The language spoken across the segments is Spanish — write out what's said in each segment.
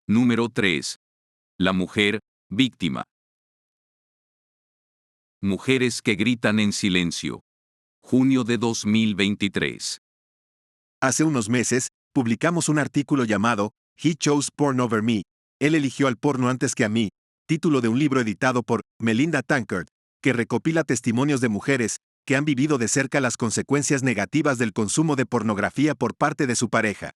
Número 3. La mujer, víctima. Mujeres que gritan en silencio. Junio de 2023. Hace unos meses, publicamos un artículo llamado He Chose Porn Over Me. Él eligió al porno antes que a mí, título de un libro editado por Melinda Tankard, que recopila testimonios de mujeres que han vivido de cerca las consecuencias negativas del consumo de pornografía por parte de su pareja.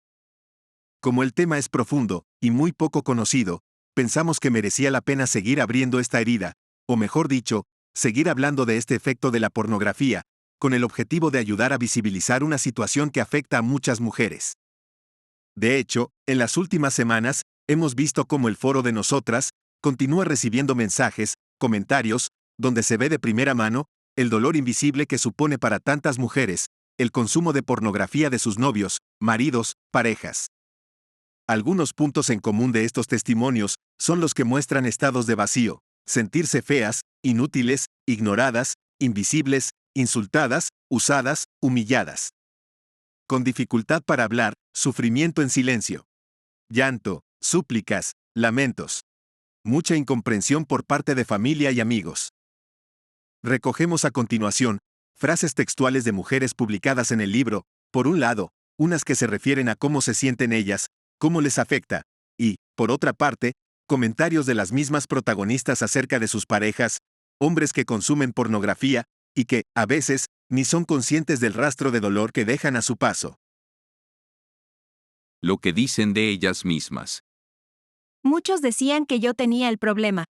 Como el tema es profundo y muy poco conocido, pensamos que merecía la pena seguir abriendo esta herida, o mejor dicho, seguir hablando de este efecto de la pornografía, con el objetivo de ayudar a visibilizar una situación que afecta a muchas mujeres. De hecho, en las últimas semanas, hemos visto cómo el foro de nosotras continúa recibiendo mensajes, comentarios, donde se ve de primera mano el dolor invisible que supone para tantas mujeres el consumo de pornografía de sus novios, maridos, parejas. Algunos puntos en común de estos testimonios son los que muestran estados de vacío, sentirse feas, inútiles, ignoradas, invisibles, insultadas, usadas, humilladas. Con dificultad para hablar, sufrimiento en silencio. Llanto, súplicas, lamentos. Mucha incomprensión por parte de familia y amigos. Recogemos a continuación frases textuales de mujeres publicadas en el libro, por un lado, unas que se refieren a cómo se sienten ellas, cómo les afecta, y, por otra parte, comentarios de las mismas protagonistas acerca de sus parejas, hombres que consumen pornografía, y que, a veces, ni son conscientes del rastro de dolor que dejan a su paso. Lo que dicen de ellas mismas. Muchos decían que yo tenía el problema.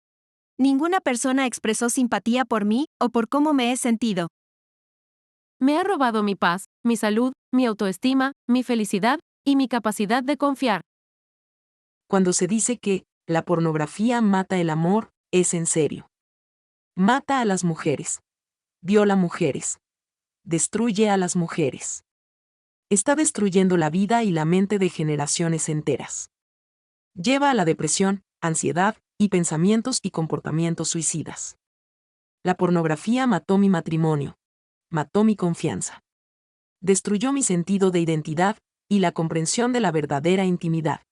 Ninguna persona expresó simpatía por mí o por cómo me he sentido. Me ha robado mi paz, mi salud, mi autoestima, mi felicidad y mi capacidad de confiar. Cuando se dice que la pornografía mata el amor, es en serio. Mata a las mujeres. Viola mujeres. Destruye a las mujeres. Está destruyendo la vida y la mente de generaciones enteras. Lleva a la depresión, ansiedad y pensamientos y comportamientos suicidas. La pornografía mató mi matrimonio. Mató mi confianza. Destruyó mi sentido de identidad y la comprensión de la verdadera intimidad.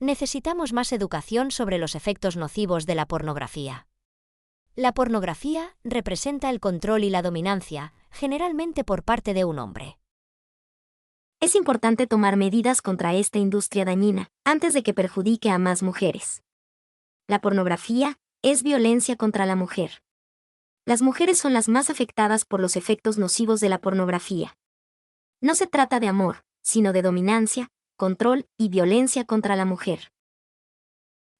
Necesitamos más educación sobre los efectos nocivos de la pornografía. La pornografía representa el control y la dominancia, generalmente por parte de un hombre. Es importante tomar medidas contra esta industria dañina, antes de que perjudique a más mujeres. La pornografía es violencia contra la mujer. Las mujeres son las más afectadas por los efectos nocivos de la pornografía. No se trata de amor, sino de dominancia, control y violencia contra la mujer.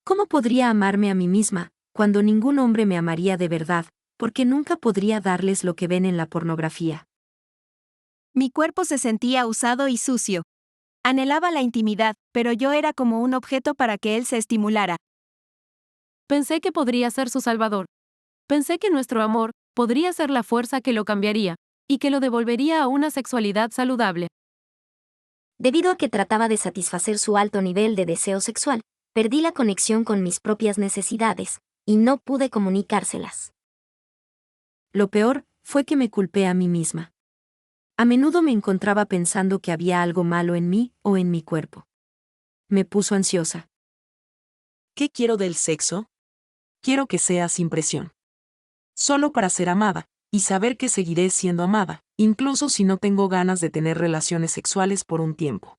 ¿Cómo podría amarme a mí misma, cuando ningún hombre me amaría de verdad, porque nunca podría darles lo que ven en la pornografía? Mi cuerpo se sentía usado y sucio. Anhelaba la intimidad, pero yo era como un objeto para que él se estimulara. Pensé que podría ser su salvador. Pensé que nuestro amor podría ser la fuerza que lo cambiaría y que lo devolvería a una sexualidad saludable. Debido a que trataba de satisfacer su alto nivel de deseo sexual, perdí la conexión con mis propias necesidades, y no pude comunicárselas. Lo peor fue que me culpé a mí misma. A menudo me encontraba pensando que había algo malo en mí o en mi cuerpo. Me puso ansiosa. ¿Qué quiero del sexo? Quiero que sea sin presión. Solo para ser amada, y saber que seguiré siendo amada, incluso si no tengo ganas de tener relaciones sexuales por un tiempo.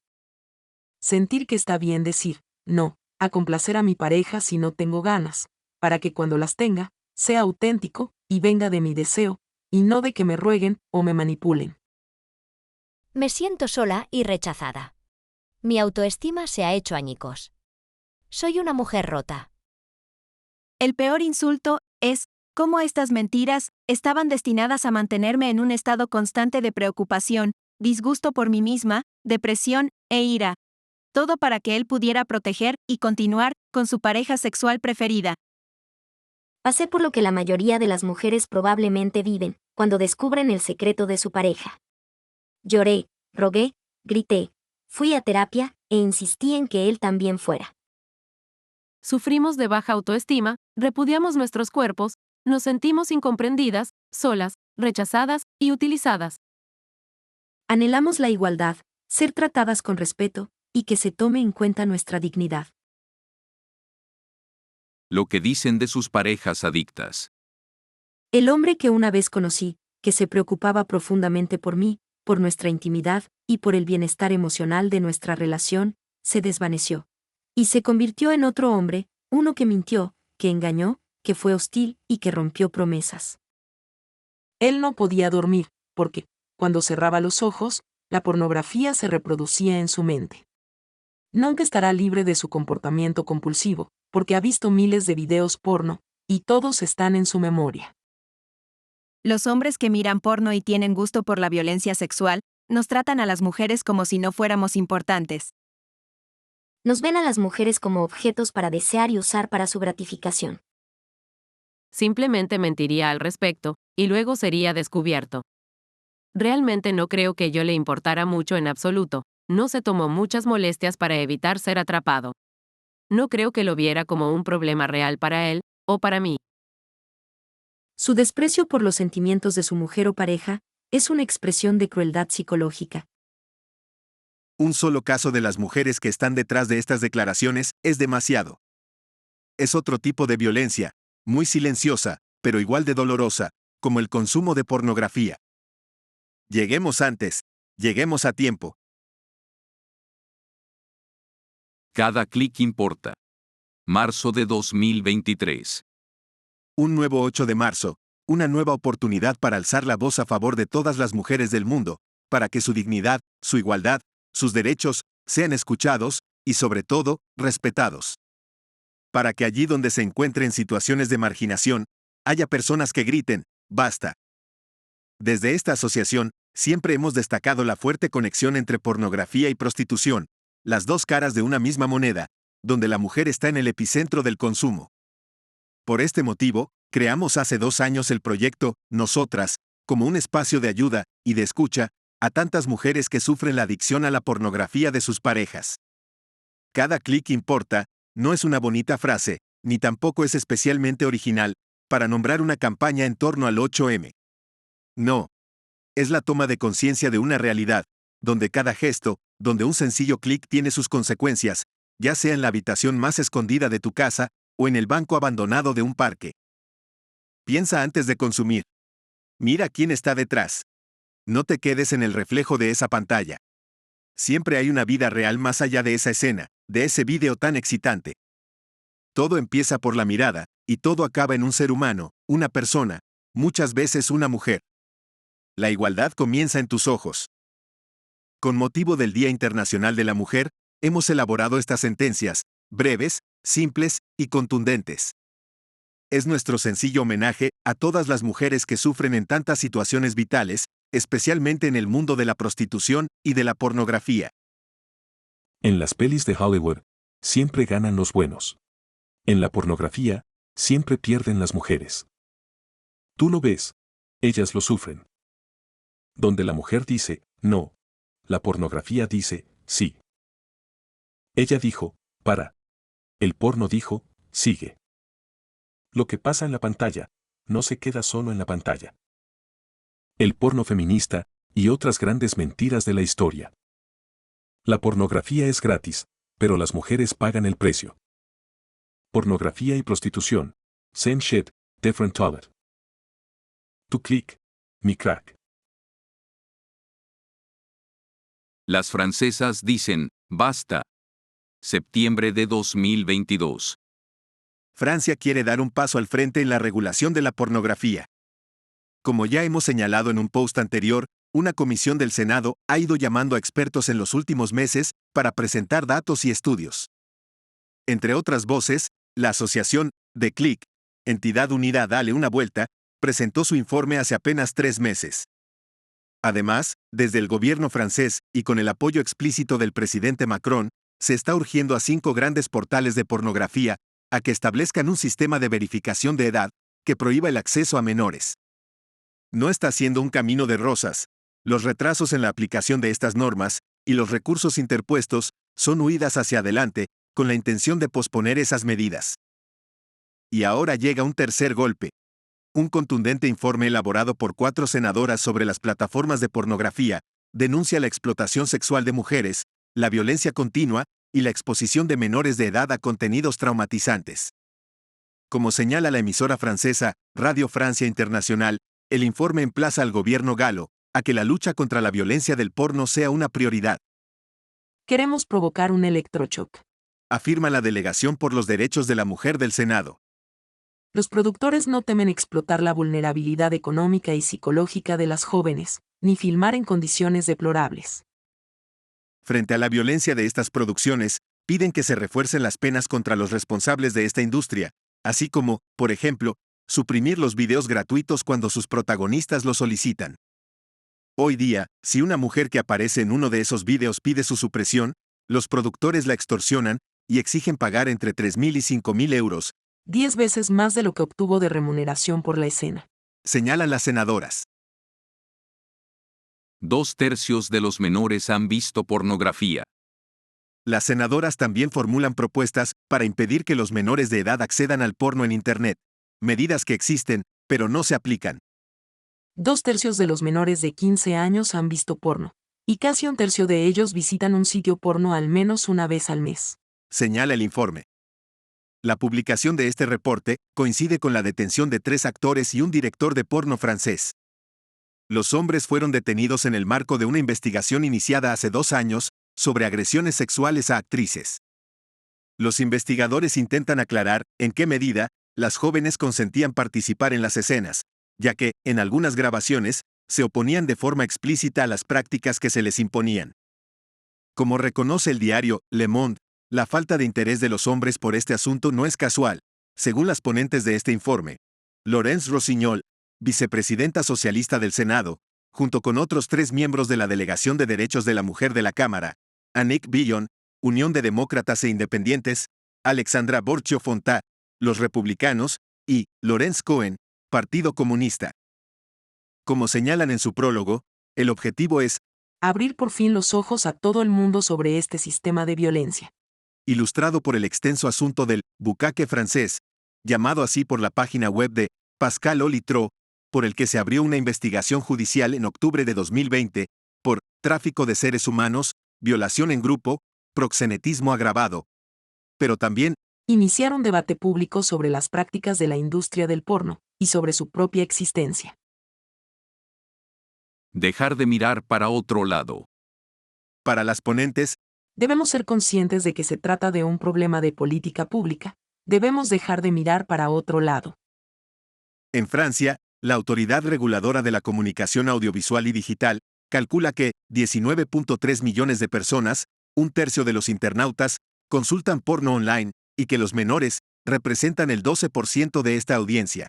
Sentir que está bien decir, no, a complacer a mi pareja si no tengo ganas, para que cuando las tenga, sea auténtico y venga de mi deseo, y no de que me rueguen o me manipulen. Me siento sola y rechazada. Mi autoestima se ha hecho añicos. Soy una mujer rota. El peor insulto es cómo estas mentiras estaban destinadas a mantenerme en un estado constante de preocupación, disgusto por mí misma, depresión e ira. Todo para que él pudiera proteger y continuar con su pareja sexual preferida. Pasé por lo que la mayoría de las mujeres probablemente viven, cuando descubren el secreto de su pareja. Lloré, rogué, grité, fui a terapia e insistí en que él también fuera. Sufrimos de baja autoestima, repudiamos nuestros cuerpos, nos sentimos incomprendidas, solas, rechazadas y utilizadas. Anhelamos la igualdad, ser tratadas con respeto, y que se tome en cuenta nuestra dignidad. Lo que dicen de sus parejas adictas. El hombre que una vez conocí, que se preocupaba profundamente por mí, por nuestra intimidad y por el bienestar emocional de nuestra relación, se desvaneció. Y se convirtió en otro hombre, uno que mintió, que engañó, que fue hostil y que rompió promesas. Él no podía dormir, porque, cuando cerraba los ojos, la pornografía se reproducía en su mente. Nunca estará libre de su comportamiento compulsivo, porque ha visto miles de videos porno, y todos están en su memoria. Los hombres que miran porno y tienen gusto por la violencia sexual, nos tratan a las mujeres como si no fuéramos importantes. Nos ven a las mujeres como objetos para desear y usar para su gratificación. Simplemente mentiría al respecto, y luego sería descubierto. Realmente no creo que yo le importara mucho en absoluto, no se tomó muchas molestias para evitar ser atrapado. No creo que lo viera como un problema real para él, o para mí. Su desprecio por los sentimientos de su mujer o pareja es una expresión de crueldad psicológica. Un solo caso de las mujeres que están detrás de estas declaraciones es demasiado. Es otro tipo de violencia, muy silenciosa, pero igual de dolorosa, como el consumo de pornografía. Lleguemos antes, lleguemos a tiempo. Cada clic importa. Marzo de 2023. Un nuevo 8 de marzo, una nueva oportunidad para alzar la voz a favor de todas las mujeres del mundo, para que su dignidad, su igualdad, sus derechos, sean escuchados, y sobre todo, respetados. Para que allí donde se encuentren situaciones de marginación, haya personas que griten, ¡basta! Desde esta asociación, siempre hemos destacado la fuerte conexión entre pornografía y prostitución, las dos caras de una misma moneda, donde la mujer está en el epicentro del consumo. Por este motivo, creamos hace 2 años el proyecto Nosotras, como un espacio de ayuda y de escucha a tantas mujeres que sufren la adicción a la pornografía de sus parejas. Cada clic importa, no es una bonita frase, ni tampoco es especialmente original, para nombrar una campaña en torno al 8M. No. Es la toma de conciencia de una realidad, donde cada gesto, donde un sencillo clic tiene sus consecuencias, ya sea en la habitación más escondida de tu casa, o en el banco abandonado de un parque. Piensa antes de consumir. Mira quién está detrás. No te quedes en el reflejo de esa pantalla. Siempre hay una vida real más allá de esa escena, de ese vídeo tan excitante. Todo empieza por la mirada, y todo acaba en un ser humano, una persona, muchas veces una mujer. La igualdad comienza en tus ojos. Con motivo del Día Internacional de la Mujer, hemos elaborado estas sentencias, breves, simples y contundentes. Es nuestro sencillo homenaje a todas las mujeres que sufren en tantas situaciones vitales, especialmente en el mundo de la prostitución y de la pornografía. En las pelis de Hollywood, siempre ganan los buenos. En la pornografía, siempre pierden las mujeres. Tú lo ves, ellas lo sufren. Donde la mujer dice, no. La pornografía dice, sí. Ella dijo, para. El porno dijo, sigue. Lo que pasa en la pantalla, no se queda solo en la pantalla. El porno feminista, y otras grandes mentiras de la historia. La pornografía es gratis, pero las mujeres pagan el precio. Pornografía y prostitución. Same shit, different toilet. Tu click, mi crack. Las francesas dicen, basta. Septiembre de 2022. Francia quiere dar un paso al frente en la regulación de la pornografía. Como ya hemos señalado en un post anterior, una comisión del Senado ha ido llamando a expertos en los últimos meses para presentar datos y estudios. Entre otras voces, la asociación The Click, entidad unida a Dale una vuelta, presentó su informe hace apenas 3 meses. Además, desde el gobierno francés y con el apoyo explícito del presidente Macron, se está urgiendo a 5 grandes portales de pornografía a que establezcan un sistema de verificación de edad que prohíba el acceso a menores. No está siendo un camino de rosas. Los retrasos en la aplicación de estas normas y los recursos interpuestos son huidas hacia adelante con la intención de posponer esas medidas. Y ahora llega un tercer golpe. Un contundente informe elaborado por 4 senadoras sobre las plataformas de pornografía denuncia la explotación sexual de mujeres, la violencia continua y la exposición de menores de edad a contenidos traumatizantes. Como señala la emisora francesa Radio Francia Internacional, el informe emplaza al gobierno galo a que la lucha contra la violencia del porno sea una prioridad. Queremos provocar un electrochoc. Afirma la Delegación por los Derechos de la Mujer del Senado. Los productores no temen explotar la vulnerabilidad económica y psicológica de las jóvenes, ni filmar en condiciones deplorables. Frente a la violencia de estas producciones, piden que se refuercen las penas contra los responsables de esta industria, así como, por ejemplo, suprimir los videos gratuitos cuando sus protagonistas lo solicitan. Hoy día, si una mujer que aparece en uno de esos videos pide su supresión, los productores la extorsionan y exigen pagar entre 3.000 y 5.000 euros, 10 veces más de lo que obtuvo de remuneración por la escena. Señalan las senadoras. 2/3 de los menores han visto pornografía. Las senadoras también formulan propuestas para impedir que los menores de edad accedan al porno en Internet, medidas que existen, pero no se aplican. 2/3 de los menores de 15 años han visto porno, y casi 1/3 de ellos visitan un sitio porno al menos una vez al mes. Señala el informe. La publicación de este reporte coincide con la detención de 3 actores y un director de porno francés. Los hombres fueron detenidos en el marco de una investigación iniciada hace 2 años sobre agresiones sexuales a actrices. Los investigadores intentan aclarar en qué medida las jóvenes consentían participar en las escenas, ya que, en algunas grabaciones, se oponían de forma explícita a las prácticas que se les imponían. Como reconoce el diario Le Monde, la falta de interés de los hombres por este asunto no es casual, según las ponentes de este informe. Laurence Rossignol, vicepresidenta socialista del Senado, junto con otros 3 miembros de la Delegación de Derechos de la Mujer de la Cámara, Annick Billon, Unión de Demócratas e Independientes, Alexandra Borchio-Fontá, los Republicanos, y Lorenz Cohen, Partido Comunista. Como señalan en su prólogo, el objetivo es abrir por fin los ojos a todo el mundo sobre este sistema de violencia. Ilustrado por el extenso asunto del bucaque francés, llamado así por la página web de Pascal Olitro, por el que se abrió una investigación judicial en octubre de 2020, por tráfico de seres humanos, violación en grupo, proxenetismo agravado. Pero también iniciar un debate público sobre las prácticas de la industria del porno, y sobre su propia existencia. Dejar de mirar para otro lado. Para las ponentes, debemos ser conscientes de que se trata de un problema de política pública. Debemos dejar de mirar para otro lado. En Francia, la Autoridad Reguladora de la Comunicación Audiovisual y Digital calcula que 19.3 millones de personas, 1/3 de los internautas, consultan porno online, y que los menores representan el 12% de esta audiencia.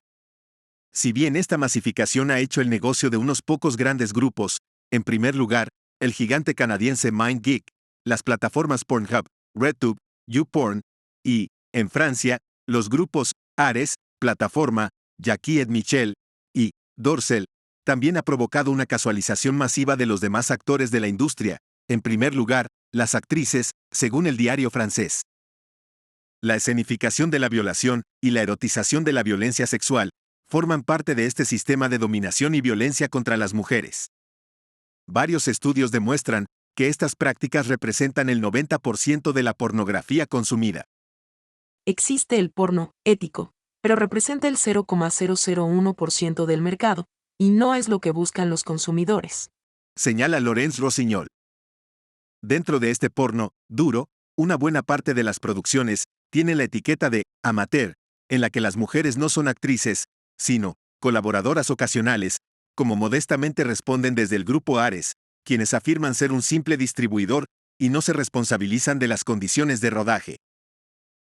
Si bien esta masificación ha hecho el negocio de unos pocos grandes grupos, en primer lugar, el gigante canadiense MindGeek, las plataformas Pornhub, RedTube, YouPorn, y, en Francia, los grupos Ares, Plataforma, Jackie et Michel, y Dorsel, también ha provocado una casualización masiva de los demás actores de la industria, en primer lugar, las actrices, según el diario francés. La escenificación de la violación y la erotización de la violencia sexual forman parte de este sistema de dominación y violencia contra las mujeres. Varios estudios demuestran que estas prácticas representan el 90% de la pornografía consumida. Existe el porno ético, pero representa el 0,001% del mercado, y no es lo que buscan los consumidores. Señala Laurence Rossignol. Dentro de este porno duro, una buena parte de las producciones tiene la etiqueta de amateur, en la que las mujeres no son actrices, sino colaboradoras ocasionales, como modestamente responden desde el grupo Ares, quienes afirman ser un simple distribuidor y no se responsabilizan de las condiciones de rodaje.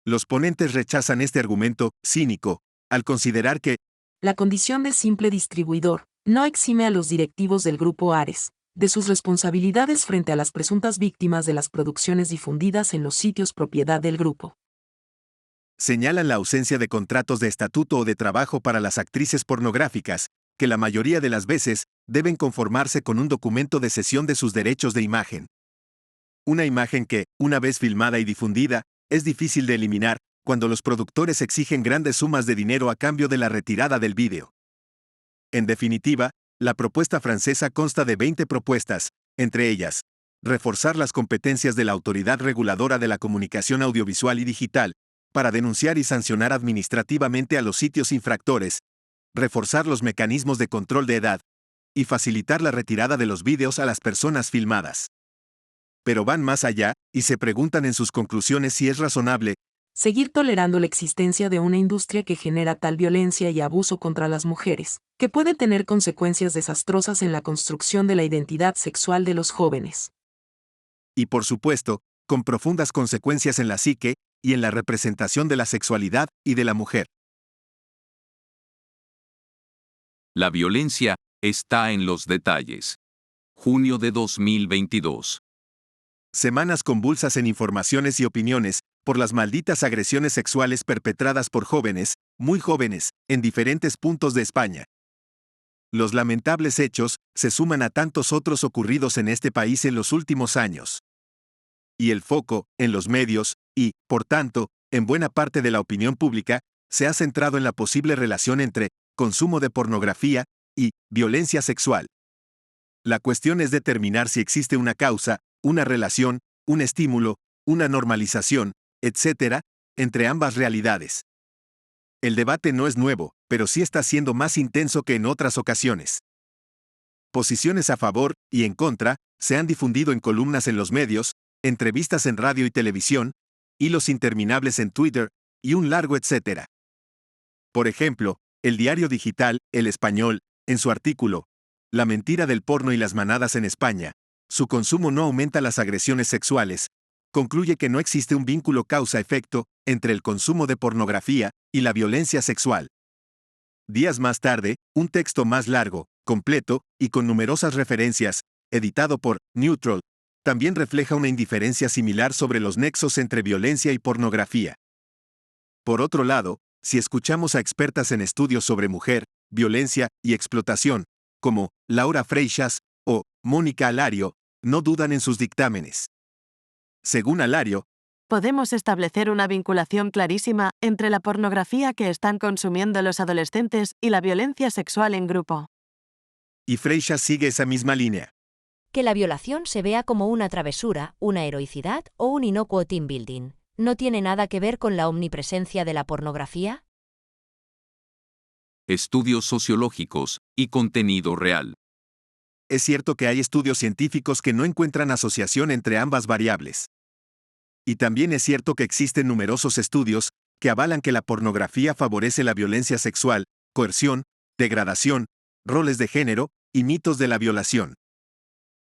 Los ponentes rechazan este argumento cínico, al considerar que la condición de simple distribuidor no exime a los directivos del grupo Ares de sus responsabilidades frente a las presuntas víctimas de las producciones difundidas en los sitios propiedad del grupo. Señalan la ausencia de contratos de estatuto o de trabajo para las actrices pornográficas, que la mayoría de las veces deben conformarse con un documento de cesión de sus derechos de imagen. Una imagen que, una vez filmada y difundida, es difícil de eliminar cuando los productores exigen grandes sumas de dinero a cambio de la retirada del vídeo. En definitiva, la propuesta francesa consta de 20 propuestas, entre ellas, reforzar las competencias de la Autoridad Reguladora de la Comunicación Audiovisual y Digital, para denunciar y sancionar administrativamente a los sitios infractores, reforzar los mecanismos de control de edad, y facilitar la retirada de los vídeos a las personas filmadas. Pero van más allá, y se preguntan en sus conclusiones si es razonable seguir tolerando la existencia de una industria que genera tal violencia y abuso contra las mujeres, que puede tener consecuencias desastrosas en la construcción de la identidad sexual de los jóvenes. y, por supuesto, con profundas consecuencias en la psique y en la representación de la sexualidad y de la mujer. La violencia está en los detalles. Junio de 2022. Semanas convulsas en informaciones y opiniones por las malditas agresiones sexuales perpetradas por jóvenes, muy jóvenes, en diferentes puntos de España. Los lamentables hechos se suman a tantos otros ocurridos en este país en los últimos años. Y el foco, en los medios, y, por tanto, en buena parte de la opinión pública, se ha centrado en la posible relación entre consumo de pornografía y violencia sexual. La cuestión es determinar si existe una causa, una relación, un estímulo, una normalización, etc., entre ambas realidades. El debate no es nuevo, pero sí está siendo más intenso que en otras ocasiones. Posiciones a favor y en contra se han difundido en columnas en los medios, entrevistas en radio y televisión, hilos interminables en Twitter, y un largo etcétera. Por ejemplo, el diario digital El Español, en su artículo La mentira del porno y las manadas en España, su consumo no aumenta las agresiones sexuales, concluye que no existe un vínculo causa-efecto entre el consumo de pornografía y la violencia sexual. Días más tarde, un texto más largo, completo y con numerosas referencias, editado por Neutral, también refleja una indiferencia similar sobre los nexos entre violencia y pornografía. Por otro lado, si escuchamos a expertas en estudios sobre mujer, violencia y explotación, como Laura Freixas o Mónica Alario, no dudan en sus dictámenes. Según Alario, podemos establecer una vinculación clarísima entre la pornografía que están consumiendo los adolescentes y la violencia sexual en grupo. Y Freixas sigue esa misma línea. Que la violación se vea como una travesura, una heroicidad o un inocuo team building, ¿no tiene nada que ver con la omnipresencia de la pornografía? Estudios sociológicos y contenido real. Es cierto que hay estudios científicos que no encuentran asociación entre ambas variables. Y también es cierto que existen numerosos estudios que avalan que la pornografía favorece la violencia sexual, coerción, degradación, roles de género y mitos de la violación.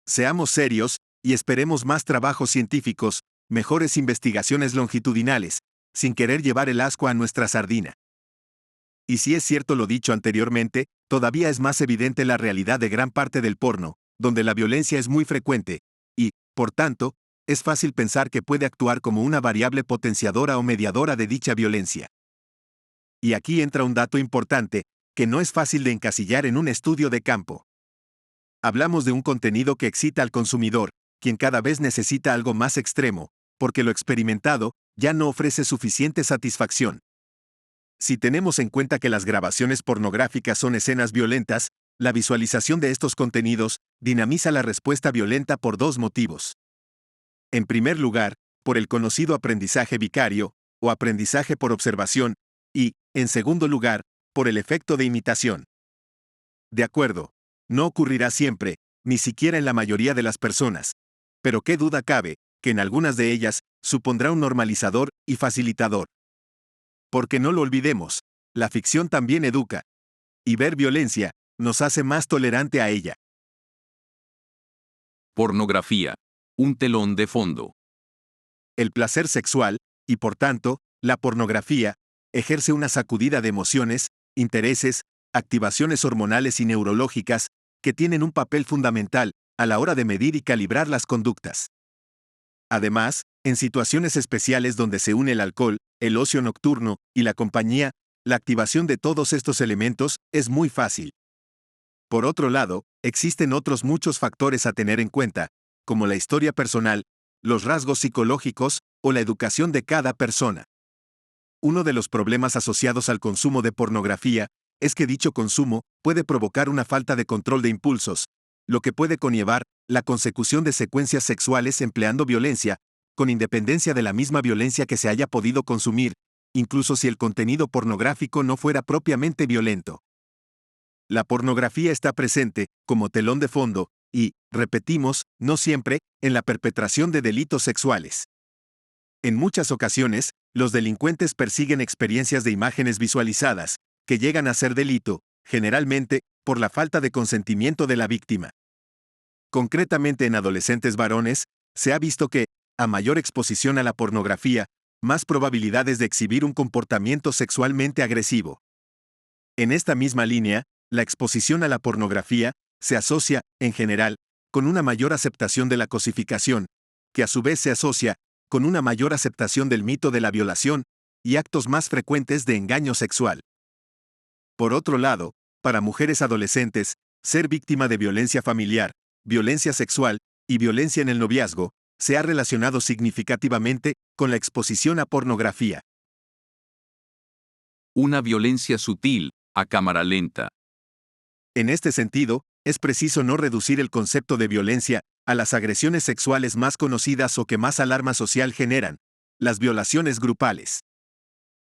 Seamos serios y esperemos más trabajos científicos, mejores investigaciones longitudinales, sin querer llevar el ascua a nuestra sardina. Y si es cierto lo dicho anteriormente, todavía es más evidente la realidad de gran parte del porno, donde la violencia es muy frecuente, y, por tanto, es fácil pensar que puede actuar como una variable potenciadora o mediadora de dicha violencia. Y aquí entra un dato importante, que no es fácil de encasillar en un estudio de campo. Hablamos de un contenido que excita al consumidor, quien cada vez necesita algo más extremo, porque lo experimentado ya no ofrece suficiente satisfacción. Si tenemos en cuenta que las grabaciones pornográficas son escenas violentas, la visualización de estos contenidos dinamiza la respuesta violenta por dos motivos. En primer lugar, por el conocido aprendizaje vicario, o aprendizaje por observación, y, en segundo lugar, por el efecto de imitación. De acuerdo, no ocurrirá siempre, ni siquiera en la mayoría de las personas, pero qué duda cabe, que en algunas de ellas, supondrá un normalizador y facilitador. Porque no lo olvidemos, la ficción también educa. Y ver violencia, nos hace más tolerante a ella. Pornografía. Un telón de fondo. El placer sexual, y por tanto, la pornografía, ejerce una sacudida de emociones, intereses, activaciones hormonales y neurológicas, que tienen un papel fundamental a la hora de medir y calibrar las conductas. Además, en situaciones especiales donde se une el alcohol, el ocio nocturno y la compañía, la activación de todos estos elementos es muy fácil. Por otro lado, existen otros muchos factores a tener en cuenta, como la historia personal, los rasgos psicológicos o la educación de cada persona. Uno de los problemas asociados al consumo de pornografía es que dicho consumo puede provocar una falta de control de impulsos, lo que puede conllevar la consecución de secuencias sexuales empleando violencia, con independencia de la misma violencia que se haya podido consumir, incluso si el contenido pornográfico no fuera propiamente violento. La pornografía está presente, como telón de fondo, y, repetimos, no siempre, en la perpetración de delitos sexuales. En muchas ocasiones, los delincuentes persiguen experiencias de imágenes visualizadas, que llegan a ser delito, generalmente, por la falta de consentimiento de la víctima. Concretamente en adolescentes varones, se ha visto que, a mayor exposición a la pornografía, más probabilidades de exhibir un comportamiento sexualmente agresivo. En esta misma línea, la exposición a la pornografía se asocia, en general, con una mayor aceptación de la cosificación, que a su vez se asocia con una mayor aceptación del mito de la violación y actos más frecuentes de engaño sexual. Por otro lado, para mujeres adolescentes, ser víctima de violencia familiar, violencia sexual y violencia en el noviazgo se ha relacionado significativamente con la exposición a pornografía. Una violencia sutil, a cámara lenta. En este sentido, es preciso no reducir el concepto de violencia a las agresiones sexuales más conocidas o que más alarma social generan, las violaciones grupales.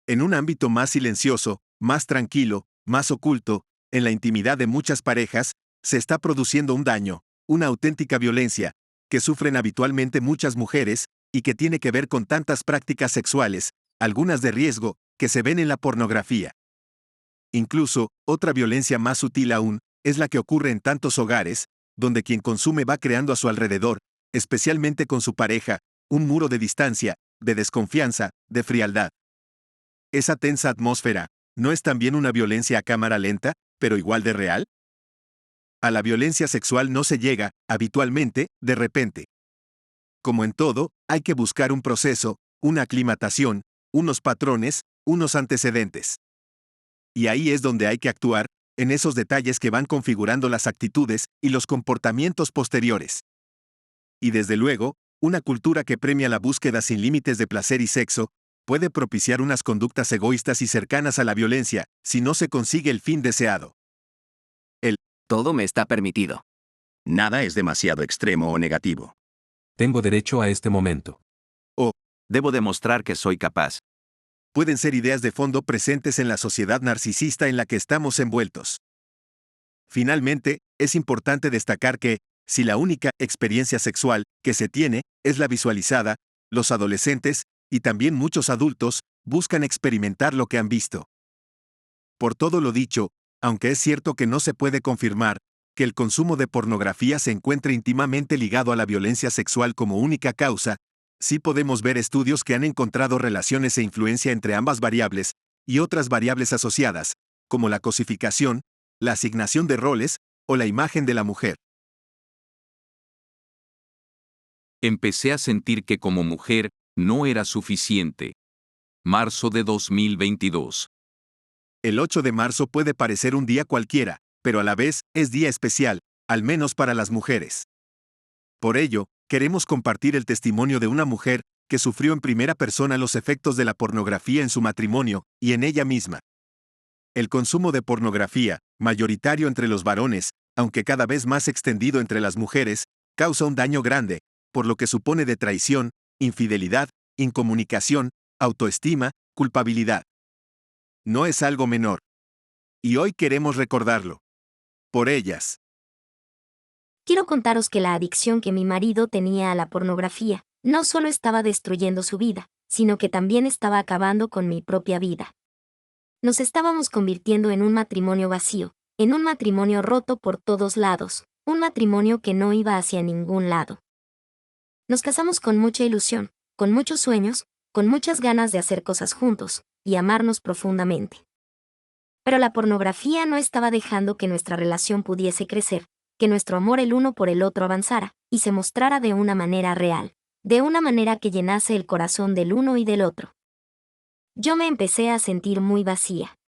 En un ámbito más silencioso, más tranquilo, más oculto, en la intimidad de muchas parejas, se está produciendo un daño, una auténtica violencia, que sufren habitualmente muchas mujeres, y que tiene que ver con tantas prácticas sexuales, algunas de riesgo, que se ven en la pornografía. Incluso, otra violencia más sutil aún, es la que ocurre en tantos hogares, donde quien consume va creando a su alrededor, especialmente con su pareja, un muro de distancia, de desconfianza, de frialdad. Esa tensa atmósfera, ¿no es también una violencia a cámara lenta, pero igual de real? A la violencia sexual no se llega, habitualmente, de repente. Como en todo, hay que buscar un proceso, una aclimatación, unos patrones, unos antecedentes. Y ahí es donde hay que actuar, en esos detalles que van configurando las actitudes y los comportamientos posteriores. Y desde luego, una cultura que premia la búsqueda sin límites de placer y sexo, puede propiciar unas conductas egoístas y cercanas a la violencia, si no se consigue el fin deseado. Todo me está permitido. Nada es demasiado extremo o negativo. Tengo derecho a este momento. Debo demostrar que soy capaz. Pueden ser ideas de fondo presentes en la sociedad narcisista en la que estamos envueltos. Finalmente, es importante destacar que, si la única experiencia sexual que se tiene es la visualizada, los adolescentes, y también muchos adultos, buscan experimentar lo que han visto. Por todo lo dicho, aunque es cierto que no se puede confirmar que el consumo de pornografía se encuentre íntimamente ligado a la violencia sexual como única causa, sí podemos ver estudios que han encontrado relaciones e influencia entre ambas variables y otras variables asociadas, como la cosificación, la asignación de roles o la imagen de la mujer. Empecé a sentir que como mujer, no era suficiente. Marzo de 2022. El 8 de marzo puede parecer un día cualquiera, pero a la vez es día especial, al menos para las mujeres. Por ello, queremos compartir el testimonio de una mujer que sufrió en primera persona los efectos de la pornografía en su matrimonio y en ella misma. El consumo de pornografía, mayoritario entre los varones, aunque cada vez más extendido entre las mujeres, causa un daño grande, por lo que supone de traición, infidelidad, incomunicación, autoestima, culpabilidad. No es algo menor. Y hoy queremos recordarlo. Por ellas. Quiero contaros que la adicción que mi marido tenía a la pornografía no solo estaba destruyendo su vida, sino que también estaba acabando con mi propia vida. Nos estábamos convirtiendo en un matrimonio vacío, en un matrimonio roto por todos lados, un matrimonio que no iba hacia ningún lado. Nos casamos con mucha ilusión, con muchos sueños, con muchas ganas de hacer cosas juntos y amarnos profundamente. Pero la pornografía no estaba dejando que nuestra relación pudiese crecer, que nuestro amor el uno por el otro avanzara y se mostrara de una manera real, de una manera que llenase el corazón del uno y del otro. Yo me empecé a sentir muy vacía.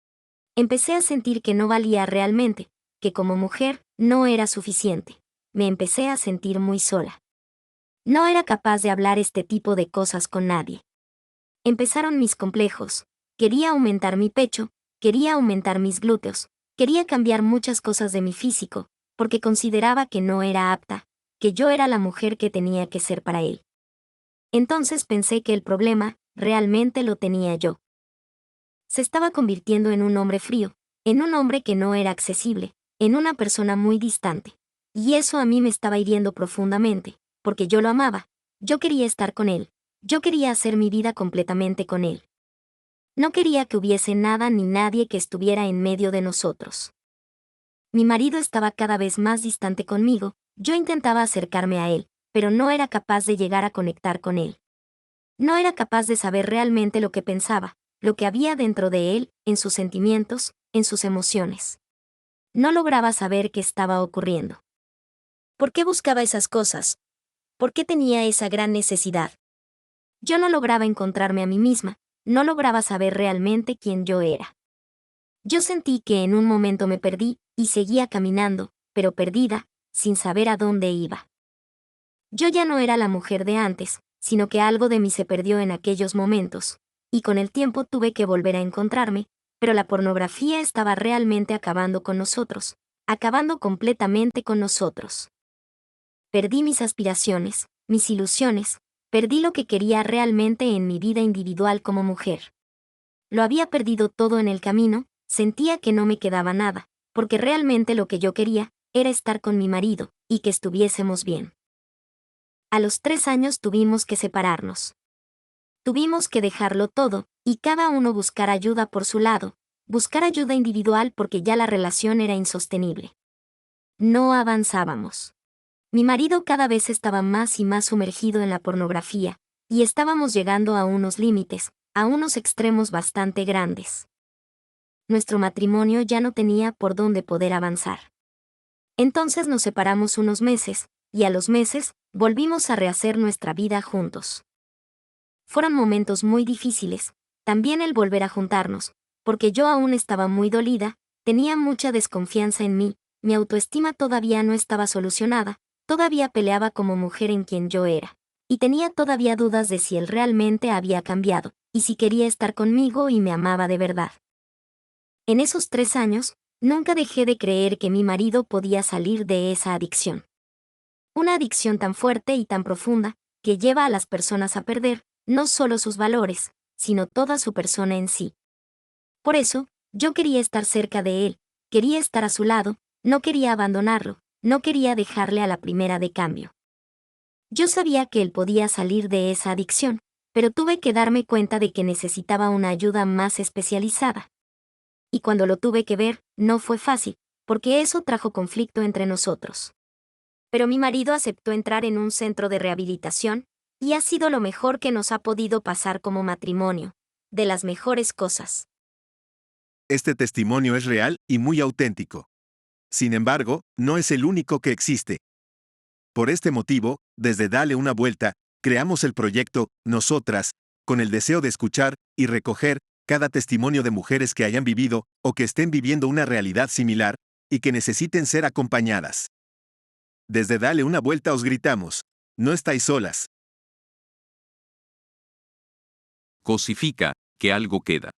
Empecé a sentir que no valía realmente, que como mujer no era suficiente. Me empecé a sentir muy sola. No era capaz de hablar este tipo de cosas con nadie. Empezaron mis complejos. Quería aumentar mi pecho, quería aumentar mis glúteos, quería cambiar muchas cosas de mi físico, porque consideraba que no era apta, que yo era la mujer que tenía que ser para él. Entonces pensé que el problema, realmente lo tenía yo. se estaba convirtiendo en un hombre frío, en un hombre que no era accesible, en una persona muy distante. Y eso a mí me estaba hiriendo profundamente, porque yo lo amaba, yo quería estar con él, yo quería hacer mi vida completamente con él. No quería que hubiese nada ni nadie que estuviera en medio de nosotros. Mi marido estaba cada vez más distante conmigo, yo intentaba acercarme a él, pero no era capaz de llegar a conectar con él. No era capaz de saber realmente lo que pensaba, lo que había dentro de él, en sus sentimientos, en sus emociones. No lograba saber qué estaba ocurriendo. ¿Por qué buscaba esas cosas? ¿Por qué tenía esa gran necesidad? Yo no lograba encontrarme a mí misma, no lograba saber realmente quién yo era. Yo sentí que en un momento me perdí, y seguía caminando, pero perdida, sin saber a dónde iba. Yo ya no era la mujer de antes, sino que algo de mí se perdió en aquellos momentos, y con el tiempo tuve que volver a encontrarme, pero la pornografía estaba realmente acabando con nosotros, acabando completamente con nosotros. Perdí mis aspiraciones, mis ilusiones, perdí lo que quería realmente en mi vida individual como mujer. Lo había perdido todo en el camino, sentía que no me quedaba nada, porque realmente lo que yo quería era estar con mi marido, y que estuviésemos bien. A los 3 años tuvimos que separarnos. Tuvimos que dejarlo todo, y cada uno buscar ayuda por su lado, buscar ayuda individual porque ya la relación era insostenible. No avanzábamos. Mi marido cada vez estaba más y más sumergido en la pornografía, y estábamos llegando a unos límites, a unos extremos bastante grandes. Nuestro matrimonio ya no tenía por dónde poder avanzar. Entonces nos separamos unos meses, y a los meses, volvimos a rehacer nuestra vida juntos. Fueron momentos muy difíciles, también el volver a juntarnos, porque yo aún estaba muy dolida, tenía mucha desconfianza en mí, mi autoestima todavía no estaba solucionada, todavía peleaba como mujer en quien yo era, y tenía todavía dudas de si él realmente había cambiado, y si quería estar conmigo y me amaba de verdad. En esos 3 años, nunca dejé de creer que mi marido podía salir de esa adicción. Una adicción tan fuerte y tan profunda, que lleva a las personas a perder, no solo sus valores, sino toda su persona en sí. Por eso, yo quería estar cerca de él, quería estar a su lado, no quería abandonarlo, no quería dejarle a la primera de cambio. Yo sabía que él podía salir de esa adicción, pero tuve que darme cuenta de que necesitaba una ayuda más especializada. Y cuando lo tuve que ver, no fue fácil, porque eso trajo conflicto entre nosotros. Pero mi marido aceptó entrar en un centro de rehabilitación, y ha sido lo mejor que nos ha podido pasar como matrimonio, de las mejores cosas. Este testimonio es real y muy auténtico. Sin embargo, no es el único que existe. Por este motivo, desde Dale una vuelta, creamos el proyecto Nosotras, con el deseo de escuchar y recoger cada testimonio de mujeres que hayan vivido o que estén viviendo una realidad similar y que necesiten ser acompañadas. Desde Dale una vuelta os gritamos, no estáis solas. Cosifica, que algo queda.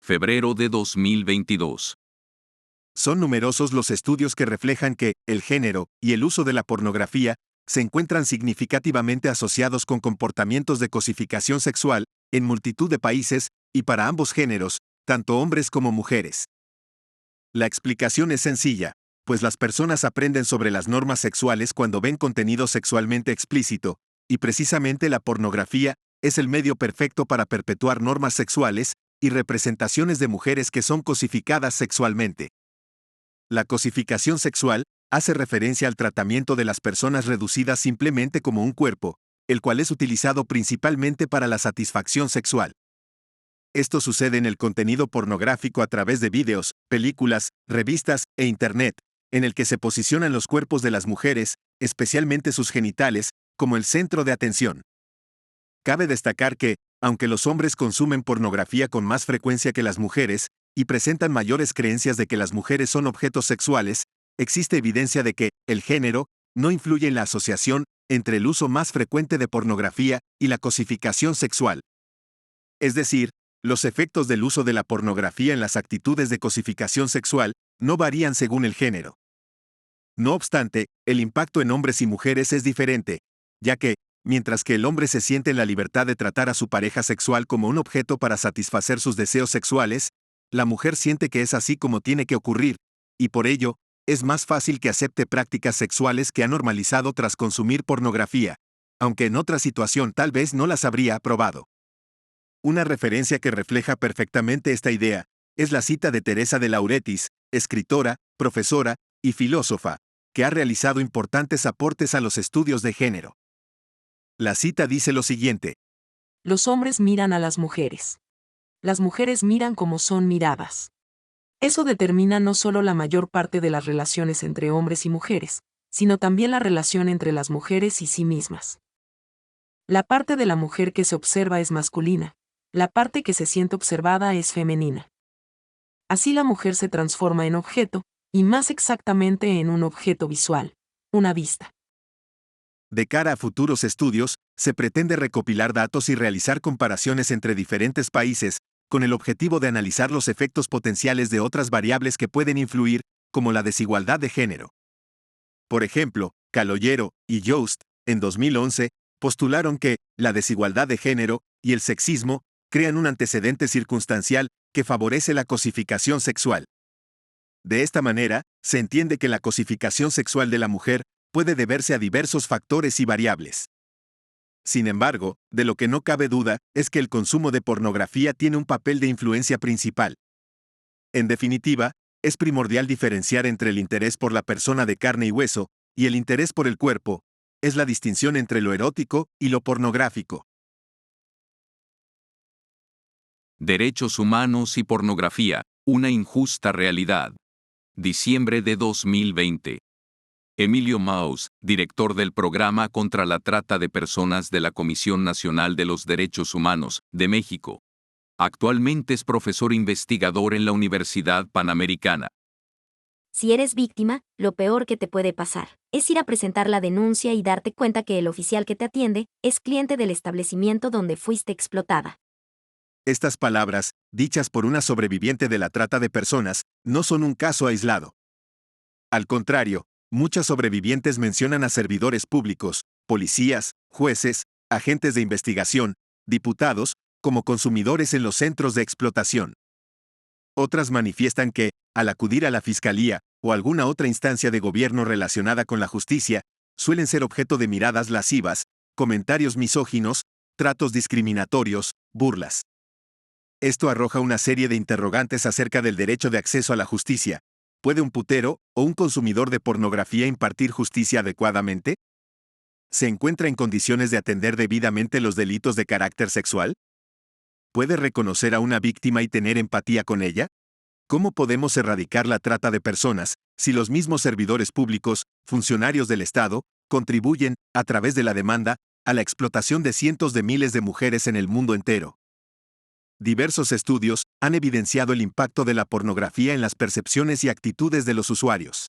Febrero de 2022. Son numerosos los estudios que reflejan que el género y el uso de la pornografía se encuentran significativamente asociados con comportamientos de cosificación sexual en multitud de países y para ambos géneros, tanto hombres como mujeres. La explicación es sencilla, pues las personas aprenden sobre las normas sexuales cuando ven contenido sexualmente explícito, y precisamente la pornografía es el medio perfecto para perpetuar normas sexuales y representaciones de mujeres que son cosificadas sexualmente. La cosificación sexual hace referencia al tratamiento de las personas reducidas simplemente como un cuerpo, el cual es utilizado principalmente para la satisfacción sexual. Esto sucede en el contenido pornográfico a través de vídeos, películas, revistas e Internet, en el que se posicionan los cuerpos de las mujeres, especialmente sus genitales, como el centro de atención. Cabe destacar que, aunque los hombres consumen pornografía con más frecuencia que las mujeres, y presentan mayores creencias de que las mujeres son objetos sexuales, existe evidencia de que el género no influye en la asociación entre el uso más frecuente de pornografía y la cosificación sexual. Es decir, los efectos del uso de la pornografía en las actitudes de cosificación sexual no varían según el género. No obstante, el impacto en hombres y mujeres es diferente, ya que, Mientras que el hombre se siente en la libertad de tratar a su pareja sexual como un objeto para satisfacer sus deseos sexuales, la mujer siente que es así como tiene que ocurrir, y por ello, es más fácil que acepte prácticas sexuales que ha normalizado tras consumir pornografía, aunque en otra situación tal vez no las habría aprobado. Una referencia que refleja perfectamente esta idea es la cita de Teresa de Lauretis, escritora, profesora y filósofa, que ha realizado importantes aportes a los estudios de género. La cita dice lo siguiente: Los hombres miran a las mujeres. Las mujeres miran como son miradas. Eso determina no solo la mayor parte de las relaciones entre hombres y mujeres, sino también la relación entre las mujeres y sí mismas. La parte de la mujer que se observa es masculina, la parte que se siente observada es femenina. Así la mujer se transforma en objeto, y más exactamente en un objeto visual, una vista. De cara a futuros estudios, se pretende recopilar datos y realizar comparaciones entre diferentes países, con el objetivo de analizar los efectos potenciales de otras variables que pueden influir, como la desigualdad de género. Por ejemplo, Caloyero y Yost, en 2011, postularon que la desigualdad de género y el sexismo crean un antecedente circunstancial que favorece la cosificación sexual. De esta manera, se entiende que la cosificación sexual de la mujer puede deberse a diversos factores y variables. Sin embargo, de lo que no cabe duda es que el consumo de pornografía tiene un papel de influencia principal. En definitiva, es primordial diferenciar entre el interés por la persona de carne y hueso y el interés por el cuerpo. Es la distinción entre lo erótico y lo pornográfico. Derechos humanos y pornografía, una injusta realidad. Diciembre de 2020. Emilio Maus, director del Programa contra la Trata de Personas de la Comisión Nacional de los Derechos Humanos, de México. Actualmente es profesor investigador en la Universidad Panamericana. Si eres víctima, lo peor que te puede pasar es ir a presentar la denuncia y darte cuenta que el oficial que te atiende es cliente del establecimiento donde fuiste explotada. Estas palabras, dichas por una sobreviviente de la trata de personas, no son un caso aislado. Al contrario, muchas sobrevivientes mencionan a servidores públicos, policías, jueces, agentes de investigación, diputados, como consumidores en los centros de explotación. Otras manifiestan que, al acudir a la fiscalía o alguna otra instancia de gobierno relacionada con la justicia, suelen ser objeto de miradas lascivas, comentarios misóginos, tratos discriminatorios, burlas. Esto arroja una serie de interrogantes acerca del derecho de acceso a la justicia. ¿Puede un putero o un consumidor de pornografía impartir justicia adecuadamente? ¿Se encuentra en condiciones de atender debidamente los delitos de carácter sexual? ¿Puede reconocer a una víctima y tener empatía con ella? ¿Cómo podemos erradicar la trata de personas si los mismos servidores públicos, funcionarios del Estado, contribuyen, a través de la demanda, a la explotación de cientos de miles de mujeres en el mundo entero? Diversos estudios han evidenciado el impacto de la pornografía en las percepciones y actitudes de los usuarios.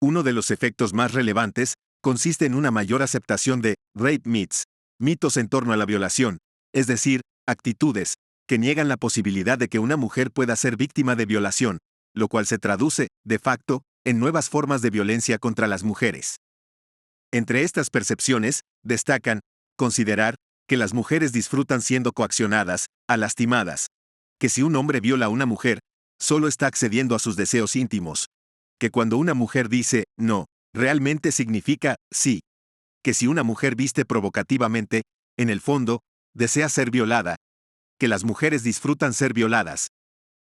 Uno de los efectos más relevantes consiste en una mayor aceptación de rape myths, mitos en torno a la violación, es decir, actitudes que niegan la posibilidad de que una mujer pueda ser víctima de violación, lo cual se traduce, de facto, en nuevas formas de violencia contra las mujeres. Entre estas percepciones, destacan considerar que las mujeres disfrutan siendo coaccionadas, lastimadas, que si un hombre viola a una mujer, solo está accediendo a sus deseos íntimos, que cuando una mujer dice no, realmente significa sí, que si una mujer viste provocativamente, en el fondo, desea ser violada, que las mujeres disfrutan ser violadas,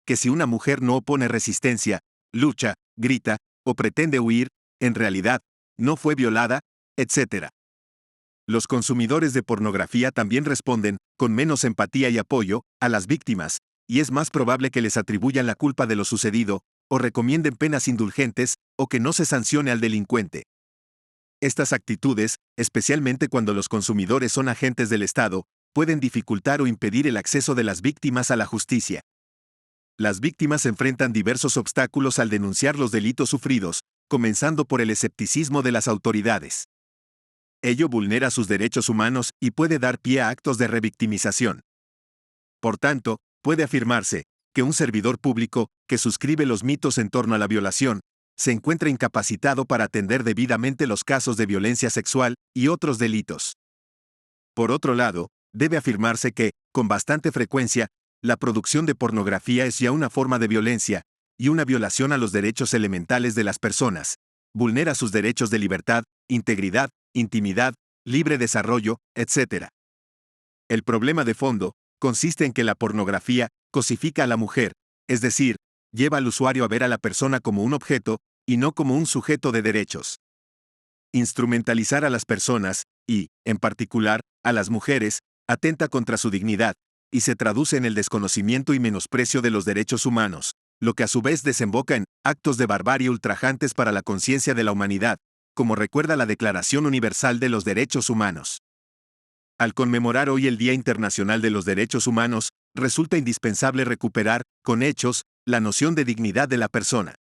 que si una mujer no opone resistencia, lucha, grita o pretende huir, en realidad, no fue violada, etc. Los consumidores de pornografía también responden, con menos empatía y apoyo, a las víctimas, y es más probable que les atribuyan la culpa de lo sucedido, o recomienden penas indulgentes, o que no se sancione al delincuente. Estas actitudes, especialmente cuando los consumidores son agentes del Estado, pueden dificultar o impedir el acceso de las víctimas a la justicia. Las víctimas enfrentan diversos obstáculos al denunciar los delitos sufridos, comenzando por el escepticismo de las autoridades. Ello vulnera sus derechos humanos y puede dar pie a actos de revictimización. Por tanto, puede afirmarse que un servidor público que suscribe los mitos en torno a la violación se encuentra incapacitado para atender debidamente los casos de violencia sexual y otros delitos. Por otro lado, debe afirmarse que, con bastante frecuencia, la producción de pornografía es ya una forma de violencia, y una violación a los derechos elementales de las personas. Vulnera sus derechos de libertad, integridad, intimidad, libre desarrollo, etc. El problema de fondo consiste en que la pornografía cosifica a la mujer, es decir, lleva al usuario a ver a la persona como un objeto y no como un sujeto de derechos. Instrumentalizar a las personas, y, en particular, a las mujeres, atenta contra su dignidad, y se traduce en el desconocimiento y menosprecio de los derechos humanos, lo que a su vez desemboca en actos de barbarie ultrajantes para la conciencia de la humanidad, como recuerda la Declaración Universal de los Derechos Humanos. Al conmemorar hoy el Día Internacional de los Derechos Humanos, resulta indispensable recuperar, con hechos, la noción de dignidad de la persona.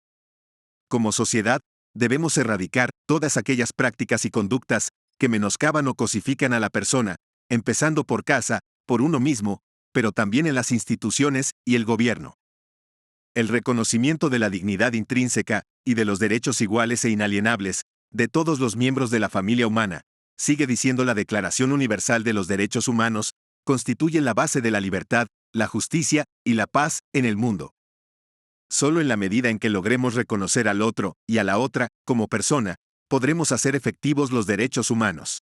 Como sociedad, debemos erradicar todas aquellas prácticas y conductas que menoscaban o cosifican a la persona, empezando por casa, por uno mismo, pero también en las instituciones y el gobierno. El reconocimiento de la dignidad intrínseca y de los derechos iguales e inalienables de todos los miembros de la familia humana, sigue diciendo la Declaración Universal de los Derechos Humanos, constituyen la base de la libertad, la justicia y la paz en el mundo. Solo en la medida en que logremos reconocer al otro y a la otra como persona, podremos hacer efectivos los derechos humanos.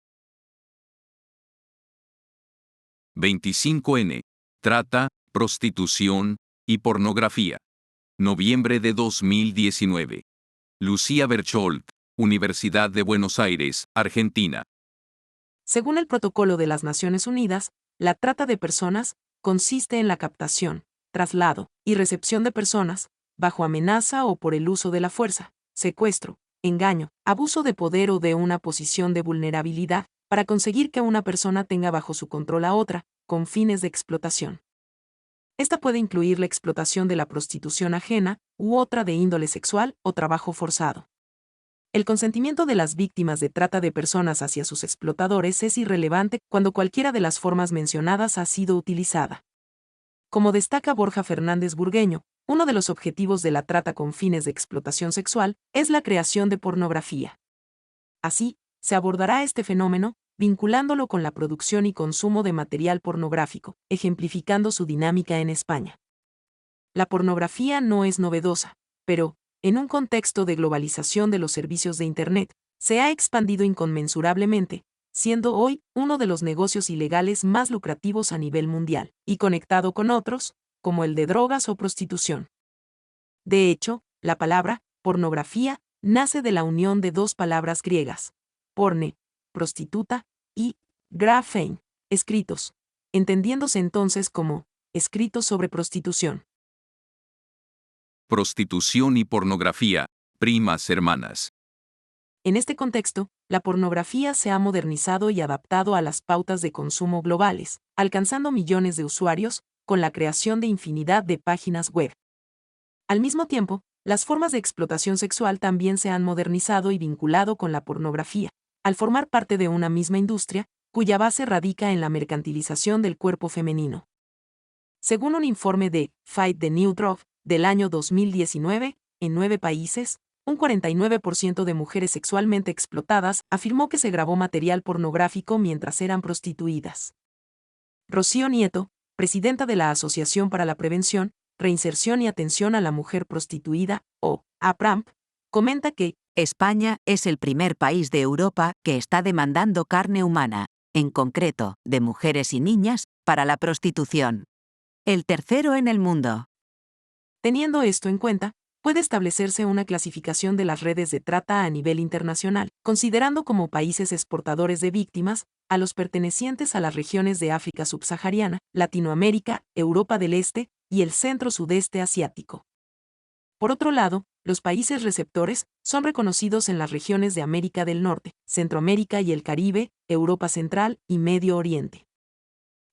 25N. Trata, prostitución y pornografía. Noviembre de 2019. Lucía Bercholt, Universidad de Buenos Aires, Argentina. Según el Protocolo de las Naciones Unidas, la trata de personas consiste en la captación, traslado y recepción de personas, bajo amenaza o por el uso de la fuerza, secuestro, engaño, abuso de poder o de una posición de vulnerabilidad, para conseguir que una persona tenga bajo su control a otra, con fines de explotación. Esta puede incluir la explotación de la prostitución ajena, u otra de índole sexual o trabajo forzado. El consentimiento de las víctimas de trata de personas hacia sus explotadores es irrelevante cuando cualquiera de las formas mencionadas ha sido utilizada. Como destaca Borja Fernández Burgueño, uno de los objetivos de la trata con fines de explotación sexual es la creación de pornografía. Así, se abordará este fenómeno, vinculándolo con la producción y consumo de material pornográfico, ejemplificando su dinámica en España. La pornografía no es novedosa, pero, en un contexto de globalización de los servicios de Internet, se ha expandido inconmensurablemente, siendo hoy uno de los negocios ilegales más lucrativos a nivel mundial, y conectado con otros, como el de drogas o prostitución. De hecho, la palabra pornografía nace de la unión de dos palabras griegas, porne, prostituta, y graphein, escritos, entendiéndose entonces como escritos sobre prostitución. Prostitución y pornografía, primas hermanas. En este contexto, la pornografía se ha modernizado y adaptado a las pautas de consumo globales, alcanzando millones de usuarios, con la creación de infinidad de páginas web. Al mismo tiempo, las formas de explotación sexual también se han modernizado y vinculado con la pornografía, al formar parte de una misma industria, cuya base radica en la mercantilización del cuerpo femenino. Según un informe de Fight the New Drug del año 2019, en 9 países, un 49% de mujeres sexualmente explotadas afirmó que se grabó material pornográfico mientras eran prostituidas. Rocío Nieto, presidenta de la Asociación para la Prevención, Reinserción y Atención a la Mujer Prostituida, o APRAMP, comenta que España es el primer país de Europa que está demandando carne humana, en concreto, de mujeres y niñas, para la prostitución. El tercero en el mundo. Teniendo esto en cuenta, puede establecerse una clasificación de las redes de trata a nivel internacional, considerando como países exportadores de víctimas a los pertenecientes a las regiones de África subsahariana, Latinoamérica, Europa del Este y el centro-sudeste asiático. Por otro lado, los países receptores son reconocidos en las regiones de América del Norte, Centroamérica y el Caribe, Europa Central y Medio Oriente.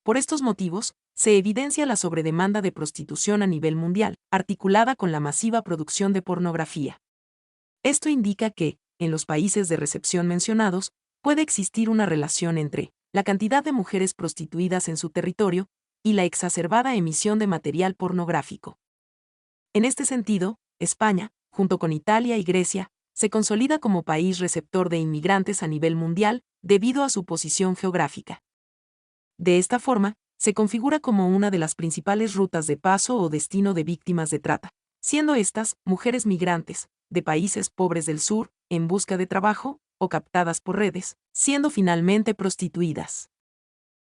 Por estos motivos, se evidencia la sobredemanda de prostitución a nivel mundial, articulada con la masiva producción de pornografía. Esto indica que, en los países de recepción mencionados, puede existir una relación entre la cantidad de mujeres prostituidas en su territorio y la exacerbada emisión de material pornográfico. En este sentido, España, junto con Italia y Grecia, se consolida como país receptor de inmigrantes a nivel mundial debido a su posición geográfica. De esta forma, se configura como una de las principales rutas de paso o destino de víctimas de trata, siendo estas mujeres migrantes, de países pobres del sur, en busca de trabajo, o captadas por redes, siendo finalmente prostituidas.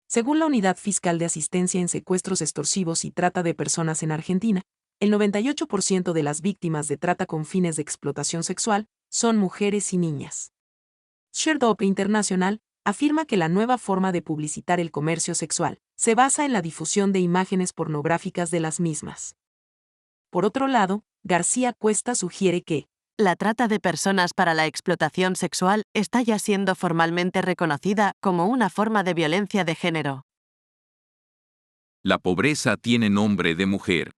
Según la Unidad Fiscal de Asistencia en Secuestros Extorsivos y Trata de Personas en Argentina, el 98% de las víctimas de trata con fines de explotación sexual son mujeres y niñas. Sherdop International afirma que la nueva forma de publicitar el comercio sexual se basa en la difusión de imágenes pornográficas de las mismas. Por otro lado, García Cuesta sugiere que la trata de personas para la explotación sexual está ya siendo formalmente reconocida como una forma de violencia de género. La pobreza tiene nombre de mujer.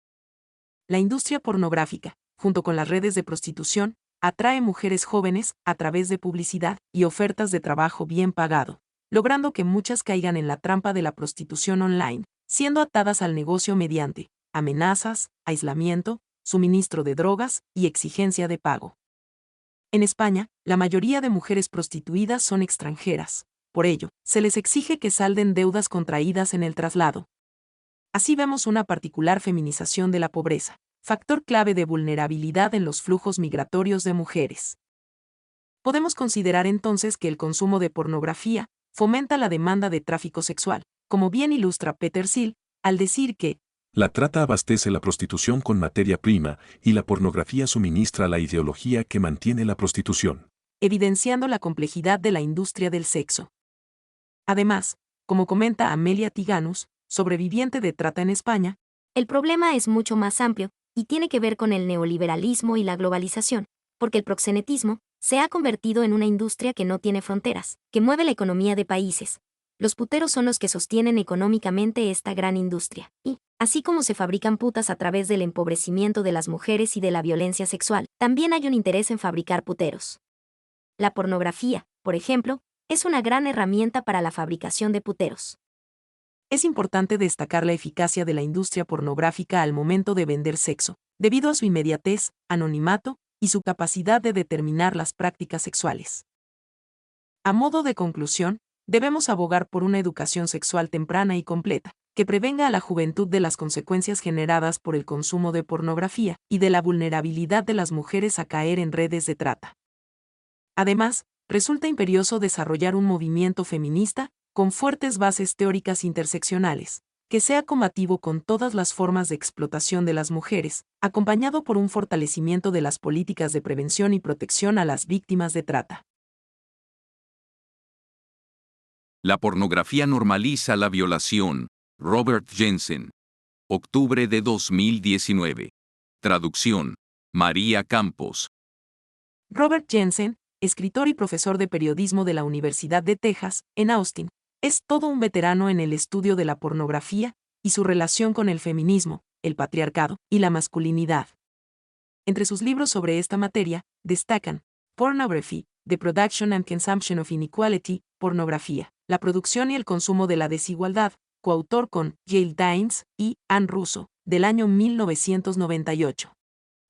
La industria pornográfica, junto con las redes de prostitución, atrae mujeres jóvenes a través de publicidad y ofertas de trabajo bien pagado, logrando que muchas caigan en la trampa de la prostitución online, siendo atadas al negocio mediante amenazas, aislamiento, suministro de drogas y exigencia de pago. En España, la mayoría de mujeres prostituidas son extranjeras, por ello, se les exige que salden deudas contraídas en el traslado. Así vemos una particular feminización de la pobreza, factor clave de vulnerabilidad en los flujos migratorios de mujeres. Podemos considerar entonces que el consumo de pornografía fomenta la demanda de tráfico sexual, como bien ilustra Peter Thiel, al decir que la trata abastece la prostitución con materia prima y la pornografía suministra la ideología que mantiene la prostitución, evidenciando la complejidad de la industria del sexo. Además, como comenta Amelia Tiganus, sobreviviente de trata en España, el problema es mucho más amplio y tiene que ver con el neoliberalismo y la globalización, porque el proxenetismo se ha convertido en una industria que no tiene fronteras, que mueve la economía de países. Los puteros son los que sostienen económicamente esta gran industria, y, así como se fabrican putas a través del empobrecimiento de las mujeres y de la violencia sexual, también hay un interés en fabricar puteros. La pornografía, por ejemplo, es una gran herramienta para la fabricación de puteros. Es importante destacar la eficacia de la industria pornográfica al momento de vender sexo, debido a su inmediatez, anonimato y su capacidad de determinar las prácticas sexuales. A modo de conclusión, debemos abogar por una educación sexual temprana y completa, que prevenga a la juventud de las consecuencias generadas por el consumo de pornografía y de la vulnerabilidad de las mujeres a caer en redes de trata. Además, resulta imperioso desarrollar un movimiento feminista con fuertes bases teóricas interseccionales, que sea combativo con todas las formas de explotación de las mujeres, acompañado por un fortalecimiento de las políticas de prevención y protección a las víctimas de trata. La pornografía normaliza la violación. Robert Jensen. Octubre de 2019. Traducción. María Campos. Robert Jensen, escritor y profesor de periodismo de la Universidad de Texas, en Austin, es todo un veterano en el estudio de la pornografía y su relación con el feminismo, el patriarcado y la masculinidad. Entre sus libros sobre esta materia, destacan Pornography, The Production and Consumption of Inequality, Pornografía, la producción y el consumo de la desigualdad, coautor con Gail Dines y Ann Russo, del año 1998.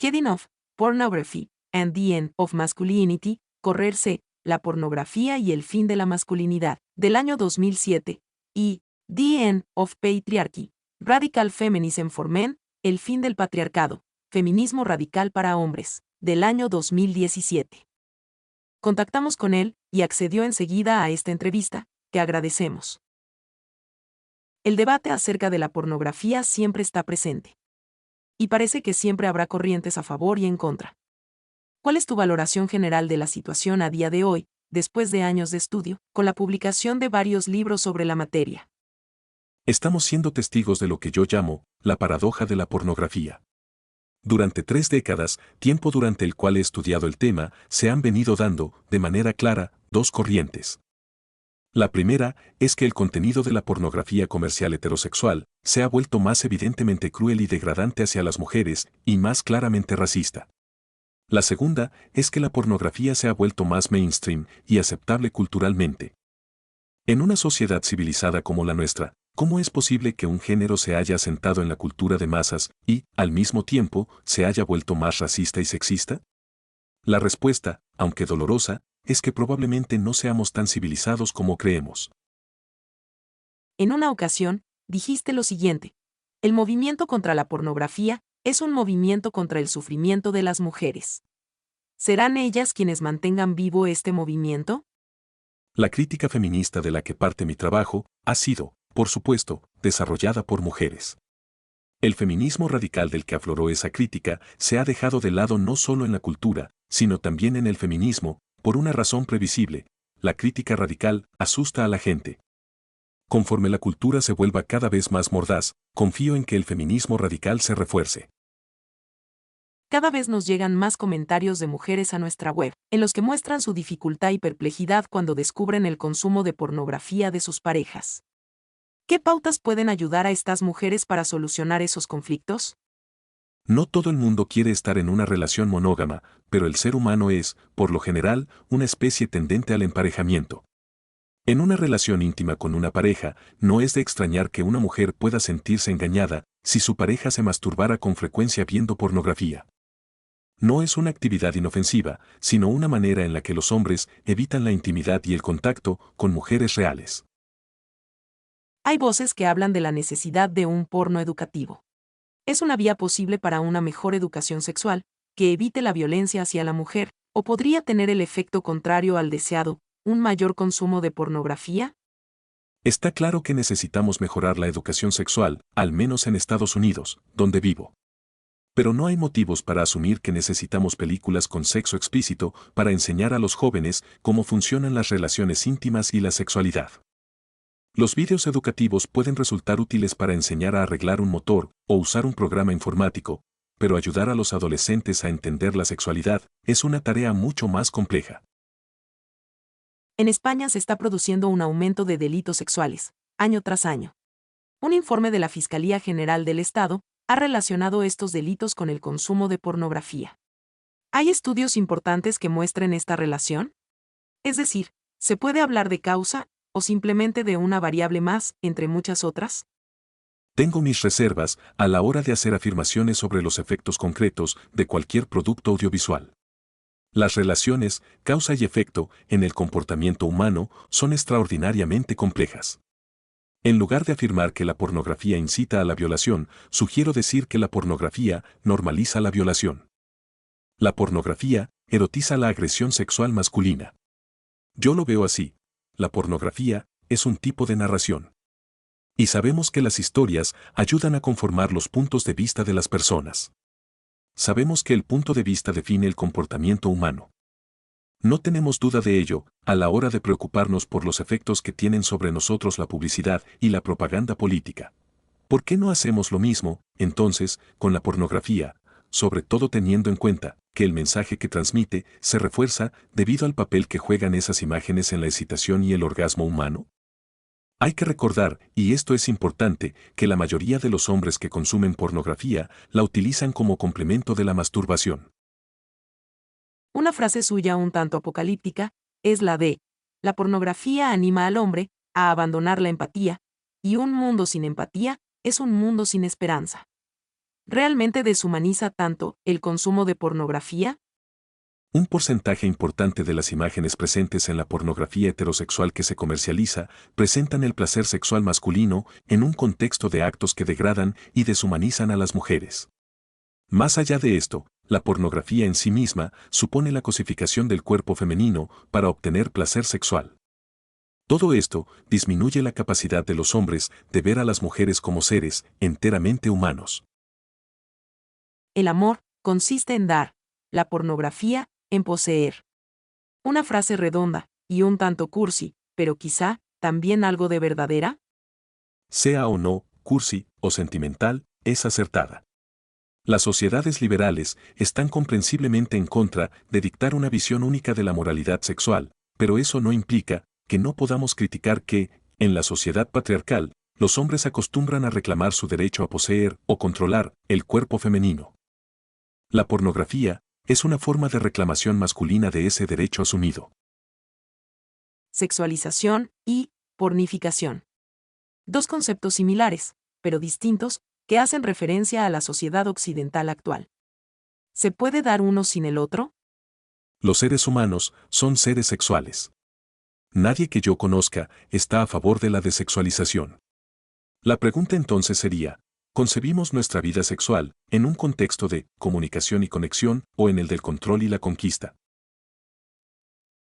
Getting Off, Pornography, and the End of Masculinity, Correrse, la pornografía y el fin de la masculinidad, del año 2007, y The End of Patriarchy, Radical Feminism for Men, el fin del patriarcado, feminismo radical para hombres, del año 2017. Contactamos con él y accedió enseguida a esta entrevista, que agradecemos. El debate acerca de la pornografía siempre está presente. Y parece que siempre habrá corrientes a favor y en contra. ¿Cuál es tu valoración general de la situación a día de hoy, después de años de estudio, con la publicación de varios libros sobre la materia? Estamos siendo testigos de lo que yo llamo la paradoja de la pornografía. Durante 3 décadas, tiempo durante el cual he estudiado el tema, se han venido dando, de manera clara, 2 corrientes. La primera es que el contenido de la pornografía comercial heterosexual se ha vuelto más evidentemente cruel y degradante hacia las mujeres y más claramente racista. La segunda es que la pornografía se ha vuelto más mainstream y aceptable culturalmente. En una sociedad civilizada como la nuestra, ¿cómo es posible que un género se haya asentado en la cultura de masas y, al mismo tiempo, se haya vuelto más racista y sexista? La respuesta, aunque dolorosa, es que probablemente no seamos tan civilizados como creemos. En una ocasión, dijiste lo siguiente: el movimiento contra la pornografía es un movimiento contra el sufrimiento de las mujeres. ¿Serán ellas quienes mantengan vivo este movimiento? La crítica feminista de la que parte mi trabajo ha sido, por supuesto, desarrollada por mujeres. El feminismo radical del que afloró esa crítica se ha dejado de lado no solo en la cultura, sino también en el feminismo, por una razón previsible: la crítica radical asusta a la gente. Conforme la cultura se vuelva cada vez más mordaz, confío en que el feminismo radical se refuerce. Cada vez nos llegan más comentarios de mujeres a nuestra web, en los que muestran su dificultad y perplejidad cuando descubren el consumo de pornografía de sus parejas. ¿Qué pautas pueden ayudar a estas mujeres para solucionar esos conflictos? No todo el mundo quiere estar en una relación monógama, pero el ser humano es, por lo general, una especie tendente al emparejamiento. En una relación íntima con una pareja, no es de extrañar que una mujer pueda sentirse engañada si su pareja se masturbara con frecuencia viendo pornografía. No es una actividad inofensiva, sino una manera en la que los hombres evitan la intimidad y el contacto con mujeres reales. Hay voces que hablan de la necesidad de un porno educativo. Es una vía posible para una mejor educación sexual, que evite la violencia hacia la mujer, o podría tener el efecto contrario al deseado, un mayor consumo de pornografía. Está claro que necesitamos mejorar la educación sexual, al menos en Estados Unidos, donde vivo. Pero no hay motivos para asumir que necesitamos películas con sexo explícito para enseñar a los jóvenes cómo funcionan las relaciones íntimas y la sexualidad. Los vídeos educativos pueden resultar útiles para enseñar a arreglar un motor o usar un programa informático, pero ayudar a los adolescentes a entender la sexualidad es una tarea mucho más compleja. En España se está produciendo un aumento de delitos sexuales, año tras año. Un informe de la Fiscalía General del Estado ha relacionado estos delitos con el consumo de pornografía. ¿Hay estudios importantes que muestren esta relación? Es decir, ¿se puede hablar de causa o simplemente de una variable más, entre muchas otras? Tengo mis reservas a la hora de hacer afirmaciones sobre los efectos concretos de cualquier producto audiovisual. Las relaciones, causa y efecto, en el comportamiento humano son extraordinariamente complejas. En lugar de afirmar que la pornografía incita a la violación, sugiero decir que la pornografía normaliza la violación. La pornografía erotiza la agresión sexual masculina. Yo lo veo así: la pornografía es un tipo de narración. Y sabemos que las historias ayudan a conformar los puntos de vista de las personas. Sabemos que el punto de vista define el comportamiento humano. No tenemos duda de ello a la hora de preocuparnos por los efectos que tienen sobre nosotros la publicidad y la propaganda política. ¿Por qué no hacemos lo mismo, entonces, con la pornografía, sobre todo teniendo en cuenta que el mensaje que transmite se refuerza debido al papel que juegan esas imágenes en la excitación y el orgasmo humano? Hay que recordar, y esto es importante, que la mayoría de los hombres que consumen pornografía la utilizan como complemento de la masturbación. Una frase suya un tanto apocalíptica es la de: la pornografía anima al hombre a abandonar la empatía, y un mundo sin empatía es un mundo sin esperanza. ¿Realmente deshumaniza tanto el consumo de pornografía? Un porcentaje importante de las imágenes presentes en la pornografía heterosexual que se comercializa presentan el placer sexual masculino en un contexto de actos que degradan y deshumanizan a las mujeres. Más allá de esto, la pornografía en sí misma supone la cosificación del cuerpo femenino para obtener placer sexual. Todo esto disminuye la capacidad de los hombres de ver a las mujeres como seres enteramente humanos. El amor consiste en dar, la pornografía en poseer. Una frase redonda y un tanto cursi, pero quizá también algo de verdadera. Sea o no cursi o sentimental, es acertada. Las sociedades liberales están comprensiblemente en contra de dictar una visión única de la moralidad sexual, pero eso no implica que no podamos criticar que, en la sociedad patriarcal, los hombres acostumbran a reclamar su derecho a poseer o controlar el cuerpo femenino. La pornografía es una forma de reclamación masculina de ese derecho asumido. Sexualización y pornificación. Dos conceptos similares, pero distintos, que hacen referencia a la sociedad occidental actual. ¿Se puede dar uno sin el otro? Los seres humanos son seres sexuales. Nadie que yo conozca está a favor de la desexualización. La pregunta entonces sería, ¿concebimos nuestra vida sexual en un contexto de comunicación y conexión o en el del control y la conquista?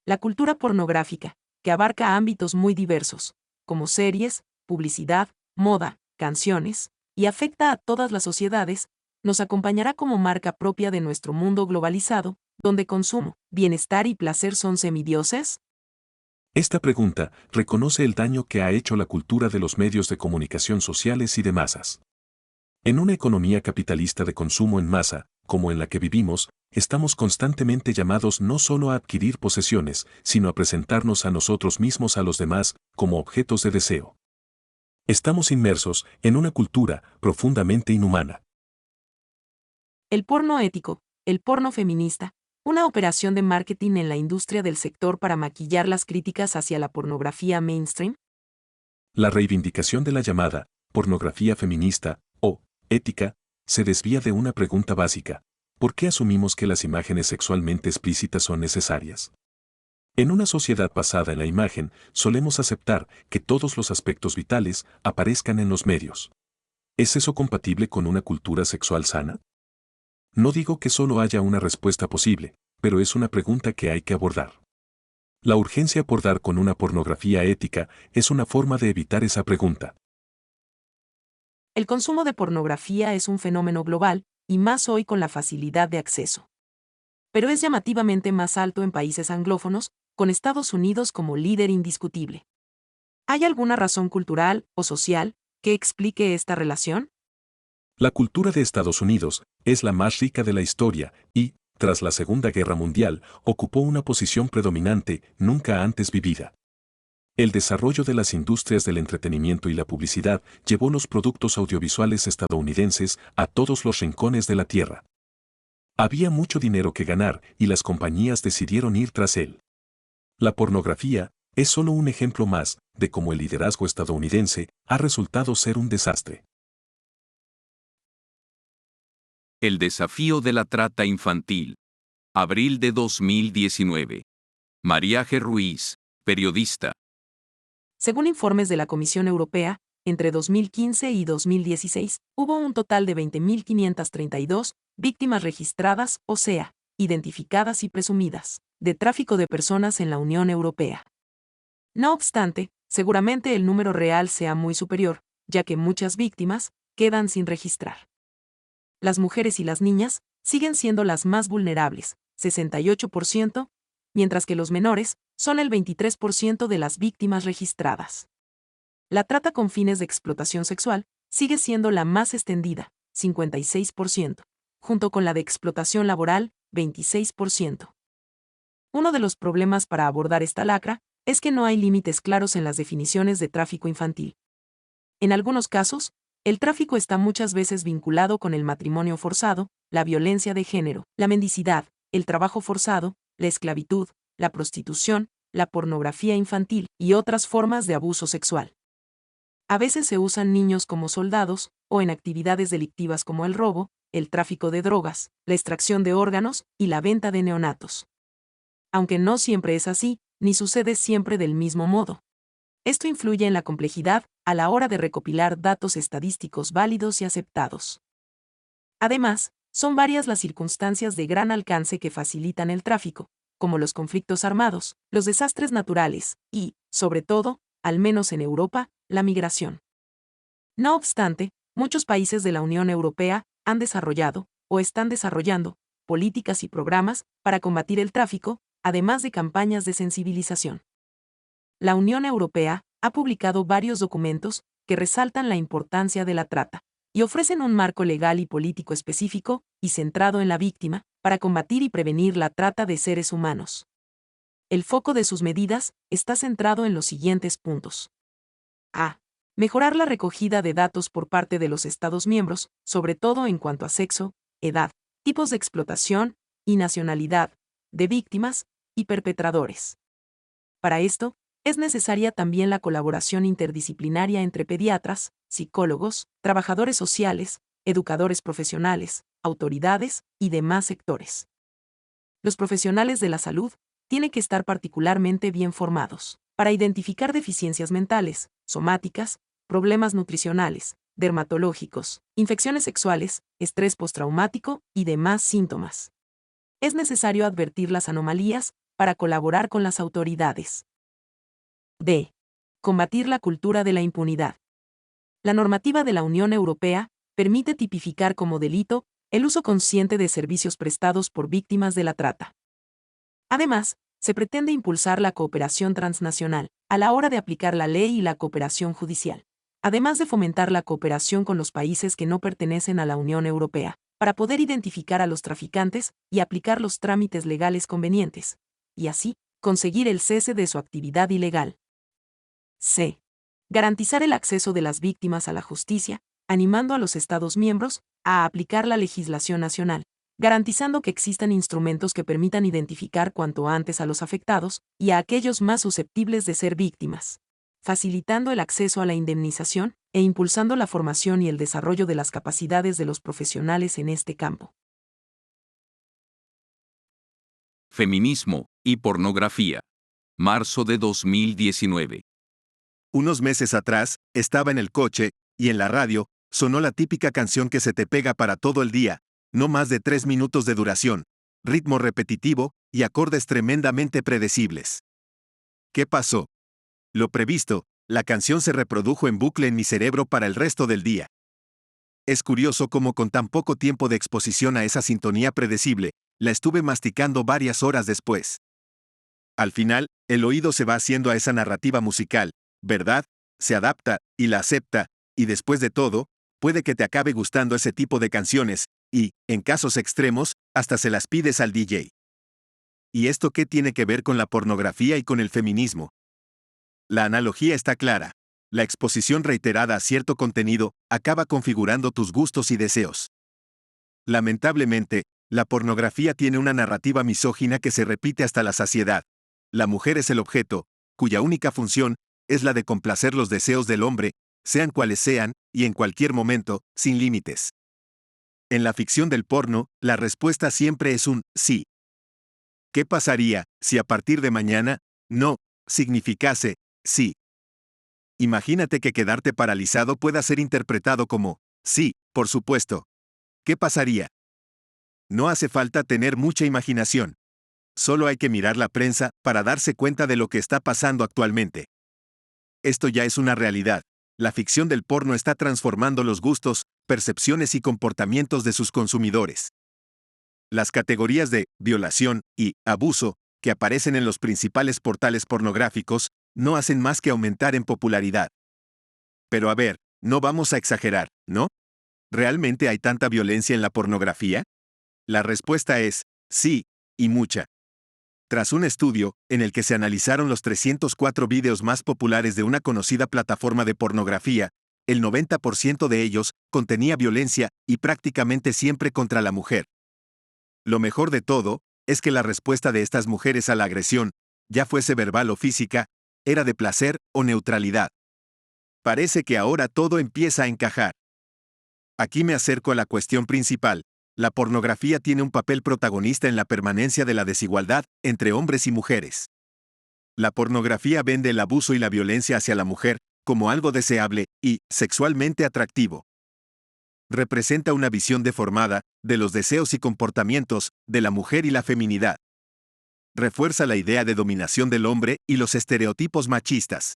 La cultura pornográfica, que abarca ámbitos muy diversos, como series, publicidad, moda, canciones, y afecta a todas las sociedades, nos acompañará como marca propia de nuestro mundo globalizado, donde consumo, bienestar y placer son semidioses. Esta pregunta reconoce el daño que ha hecho la cultura de los medios de comunicación sociales y de masas. En una economía capitalista de consumo en masa, como en la que vivimos, estamos constantemente llamados no solo a adquirir posesiones, sino a presentarnos a nosotros mismos a los demás como objetos de deseo. Estamos inmersos en una cultura profundamente inhumana. El porno ético, el porno feminista, una operación de marketing en la industria del sector para maquillar las críticas hacia la pornografía mainstream. La reivindicación de la llamada pornografía feminista o ética se desvía de una pregunta básica: ¿por qué asumimos que las imágenes sexualmente explícitas son necesarias? En una sociedad basada en la imagen, solemos aceptar que todos los aspectos vitales aparezcan en los medios. ¿Es eso compatible con una cultura sexual sana? No digo que solo haya una respuesta posible, pero es una pregunta que hay que abordar. La urgencia por dar con una pornografía ética es una forma de evitar esa pregunta. El consumo de pornografía es un fenómeno global, y más hoy con la facilidad de acceso. Pero es llamativamente más alto en países anglófonos, con Estados Unidos como líder indiscutible. ¿Hay alguna razón cultural o social que explique esta relación? La cultura de Estados Unidos es la más rica de la historia y, tras la Segunda Guerra Mundial, ocupó una posición predominante nunca antes vivida. El desarrollo de las industrias del entretenimiento y la publicidad llevó los productos audiovisuales estadounidenses a todos los rincones de la tierra. Había mucho dinero que ganar y las compañías decidieron ir tras él. La pornografía es solo un ejemplo más de cómo el liderazgo estadounidense ha resultado ser un desastre. El desafío de la trata infantil. Abril de 2019. María G. Ruiz, periodista. Según informes de la Comisión Europea, entre 2015 y 2016, hubo un total de 20.532 víctimas registradas, o sea, identificadas y presumidas, de tráfico de personas en la Unión Europea. No obstante, seguramente el número real sea muy superior, ya que muchas víctimas quedan sin registrar. Las mujeres y las niñas siguen siendo las más vulnerables, 68%, mientras que los menores son el 23% de las víctimas registradas. La trata con fines de explotación sexual sigue siendo la más extendida, 56%, junto con la de explotación laboral, 26%. Uno de los problemas para abordar esta lacra es que no hay límites claros en las definiciones de tráfico infantil. En algunos casos, el tráfico está muchas veces vinculado con el matrimonio forzado, la violencia de género, la mendicidad, el trabajo forzado, la esclavitud, la prostitución, la pornografía infantil y otras formas de abuso sexual. A veces se usan niños como soldados, o en actividades delictivas como el robo, el tráfico de drogas, la extracción de órganos y la venta de neonatos. Aunque no siempre es así, ni sucede siempre del mismo modo. Esto influye en la complejidad a la hora de recopilar datos estadísticos válidos y aceptados. Además, son varias las circunstancias de gran alcance que facilitan el tráfico, como los conflictos armados, los desastres naturales y, sobre todo, al menos en Europa, la migración. No obstante, muchos países de la Unión Europea han desarrollado, o están desarrollando, políticas y programas para combatir el tráfico, además de campañas de sensibilización. La Unión Europea ha publicado varios documentos que resaltan la importancia de la trata y ofrecen un marco legal y político específico y centrado en la víctima para combatir y prevenir la trata de seres humanos. El foco de sus medidas está centrado en los siguientes puntos. A. Mejorar la recogida de datos por parte de los Estados miembros, sobre todo en cuanto a sexo, edad, tipos de explotación y nacionalidad de víctimas y perpetradores. Para esto, es necesaria también la colaboración interdisciplinaria entre pediatras, psicólogos, trabajadores sociales, educadores profesionales, autoridades y demás sectores. Los profesionales de la salud tienen que estar particularmente bien formados para identificar deficiencias mentales, somáticas problemas nutricionales, dermatológicos, infecciones sexuales, estrés postraumático y demás síntomas. Es necesario advertir las anomalías para colaborar con las autoridades. D. Combatir la cultura de la impunidad. La normativa de la Unión Europea permite tipificar como delito el uso consciente de servicios prestados por víctimas de la trata. Además, se pretende impulsar la cooperación transnacional a la hora de aplicar la ley y la cooperación judicial, además de fomentar la cooperación con los países que no pertenecen a la Unión Europea, para poder identificar a los traficantes y aplicar los trámites legales convenientes, y así, conseguir el cese de su actividad ilegal. C. Garantizar el acceso de las víctimas a la justicia, animando a los Estados miembros a aplicar la legislación nacional, garantizando que existan instrumentos que permitan identificar cuanto antes a los afectados y a aquellos más susceptibles de ser víctimas, facilitando el acceso a la indemnización e impulsando la formación y el desarrollo de las capacidades de los profesionales en este campo. Feminismo y pornografía. Marzo de 2019. Unos meses atrás, estaba en el coche, y en la radio, sonó la típica canción que se te pega para todo el día, no más de 3 minutos de duración, ritmo repetitivo y acordes tremendamente predecibles. ¿Qué pasó? Lo previsto, la canción se reprodujo en bucle en mi cerebro para el resto del día. Es curioso cómo con tan poco tiempo de exposición a esa sintonía predecible, la estuve masticando varias horas después. Al final, el oído se va haciendo a esa narrativa musical, ¿verdad? Se adapta y la acepta, y después de todo, puede que te acabe gustando ese tipo de canciones, y, en casos extremos, hasta se las pides al DJ. ¿Y esto qué tiene que ver con la pornografía y con el feminismo? La analogía está clara. La exposición reiterada a cierto contenido acaba configurando tus gustos y deseos. Lamentablemente, la pornografía tiene una narrativa misógina que se repite hasta la saciedad. La mujer es el objeto, cuya única función es la de complacer los deseos del hombre, sean cuales sean, y en cualquier momento, sin límites. En la ficción del porno, la respuesta siempre es un sí. ¿Qué pasaría si a partir de mañana, no significase sí? Imagínate que quedarte paralizado pueda ser interpretado como sí, por supuesto. ¿Qué pasaría? No hace falta tener mucha imaginación. Solo hay que mirar la prensa para darse cuenta de lo que está pasando actualmente. Esto ya es una realidad. La ficción del porno está transformando los gustos, percepciones y comportamientos de sus consumidores. Las categorías de violación y abuso que aparecen en los principales portales pornográficos no hacen más que aumentar en popularidad. Pero a ver, no vamos a exagerar, ¿no? ¿Realmente hay tanta violencia en la pornografía? La respuesta es sí, y mucha. Tras un estudio, en el que se analizaron los 304 vídeos más populares de una conocida plataforma de pornografía, el 90% de ellos contenía violencia y prácticamente siempre contra la mujer. Lo mejor de todo es que la respuesta de estas mujeres a la agresión, ya fuese verbal o física, era de placer o neutralidad. Parece que ahora todo empieza a encajar. Aquí me acerco a la cuestión principal. La pornografía tiene un papel protagonista en la permanencia de la desigualdad entre hombres y mujeres. La pornografía vende el abuso y la violencia hacia la mujer como algo deseable y sexualmente atractivo. Representa una visión deformada de los deseos y comportamientos de la mujer y la feminidad. Refuerza la idea de dominación del hombre y los estereotipos machistas.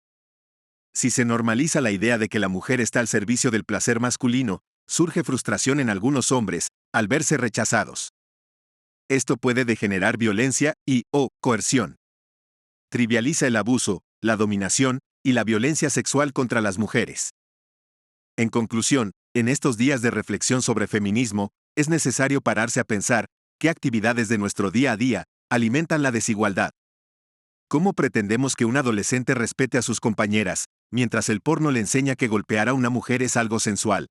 Si se normaliza la idea de que la mujer está al servicio del placer masculino, surge frustración en algunos hombres al verse rechazados. Esto puede degenerar violencia o coerción. Trivializa el abuso, la dominación y la violencia sexual contra las mujeres. En conclusión, en estos días de reflexión sobre feminismo, es necesario pararse a pensar qué actividades de nuestro día a día alimentan la desigualdad. ¿Cómo pretendemos que un adolescente respete a sus compañeras, mientras el porno le enseña que golpear a una mujer es algo sensual?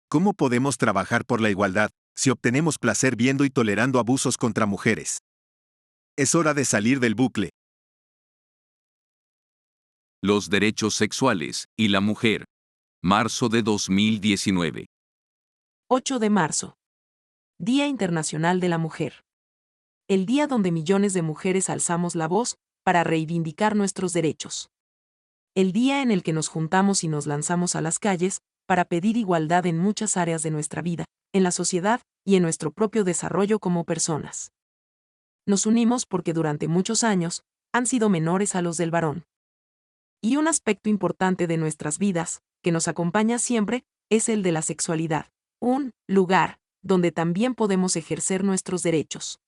¿Cómo podemos trabajar por la igualdad si obtenemos placer viendo y tolerando abusos contra mujeres? Es hora de salir del bucle. Los derechos sexuales y la mujer. Marzo de 2019. 8 de marzo. Día Internacional de la Mujer. El día donde millones de mujeres alzamos la voz para reivindicar nuestros derechos. el día en el que nos juntamos y nos lanzamos a las calles para pedir igualdad en muchas áreas de nuestra vida, en la sociedad y en nuestro propio desarrollo como personas. Nos unimos porque durante muchos años han sido menores a los del varón. Y un aspecto importante de nuestras vidas, que nos acompaña siempre, es el de la sexualidad, un lugar donde también podemos ejercer nuestros derechos.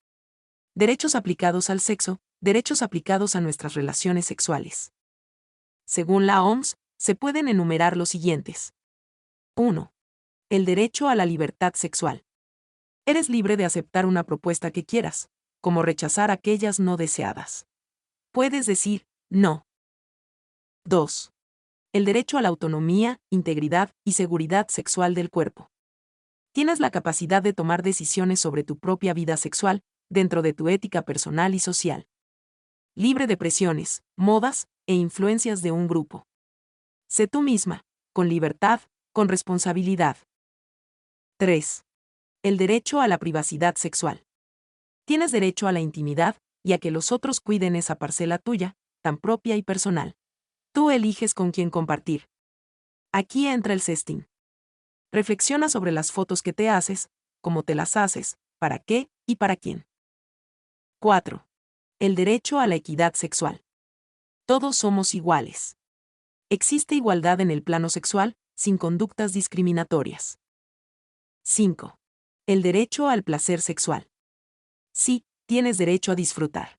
Derechos aplicados al sexo, derechos aplicados a nuestras relaciones sexuales. Según la OMS, se pueden enumerar los siguientes. 1. El derecho a la libertad sexual. Eres libre de aceptar una propuesta que quieras, como rechazar aquellas no deseadas. Puedes decir no. 2. El derecho a la autonomía, integridad y seguridad sexual del cuerpo. Tienes la capacidad de tomar decisiones sobre tu propia vida sexual, dentro de tu ética personal y social. Libre de presiones, modas e influencias de un grupo. Sé tú misma, con libertad, con responsabilidad. 3. El derecho a la privacidad sexual. Tienes derecho a la intimidad y a que los otros cuiden esa parcela tuya, tan propia y personal. Tú eliges con quién compartir. Aquí entra el sexting. Reflexiona sobre las fotos que te haces, cómo te las haces, para qué y para quién. 4. El derecho a la equidad sexual. Todos somos iguales. Existe igualdad en el plano sexual, sin conductas discriminatorias. 5. El derecho al placer sexual. Sí, tienes derecho a disfrutar.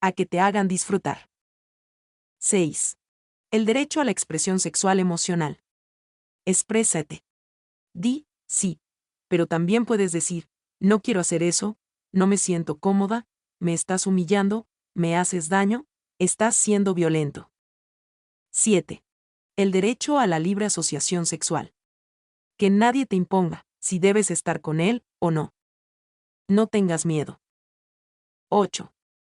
A que te hagan disfrutar. 6. El derecho a la expresión sexual emocional. Exprésate. Di, sí, pero también puedes decir, no quiero hacer eso, no me siento cómoda, me estás humillando, me haces daño, estás siendo violento. 7. El derecho a la libre asociación sexual. Que nadie te imponga si debes estar con él o no. No tengas miedo. 8.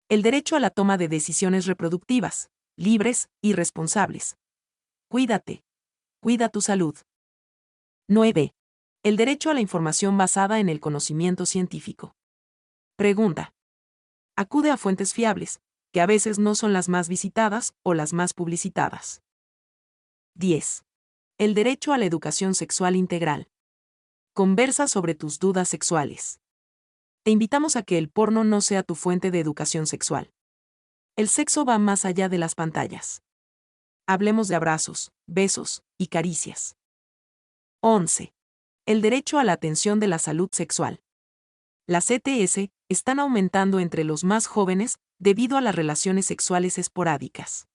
El derecho a la toma de decisiones reproductivas, libres y responsables. Cuídate. Cuida tu salud. 9. El derecho a la información basada en el conocimiento científico. Pregunta. Acude a fuentes fiables, que a veces no son las más visitadas o las más publicitadas. 10. El derecho a la educación sexual integral. Conversa sobre tus dudas sexuales. Te invitamos a que el porno no sea tu fuente de educación sexual. El sexo va más allá de las pantallas. Hablemos de abrazos, besos y caricias. 11. El derecho a la atención de la salud sexual. Las ETS están aumentando entre los más jóvenes debido a las relaciones sexuales esporádicas.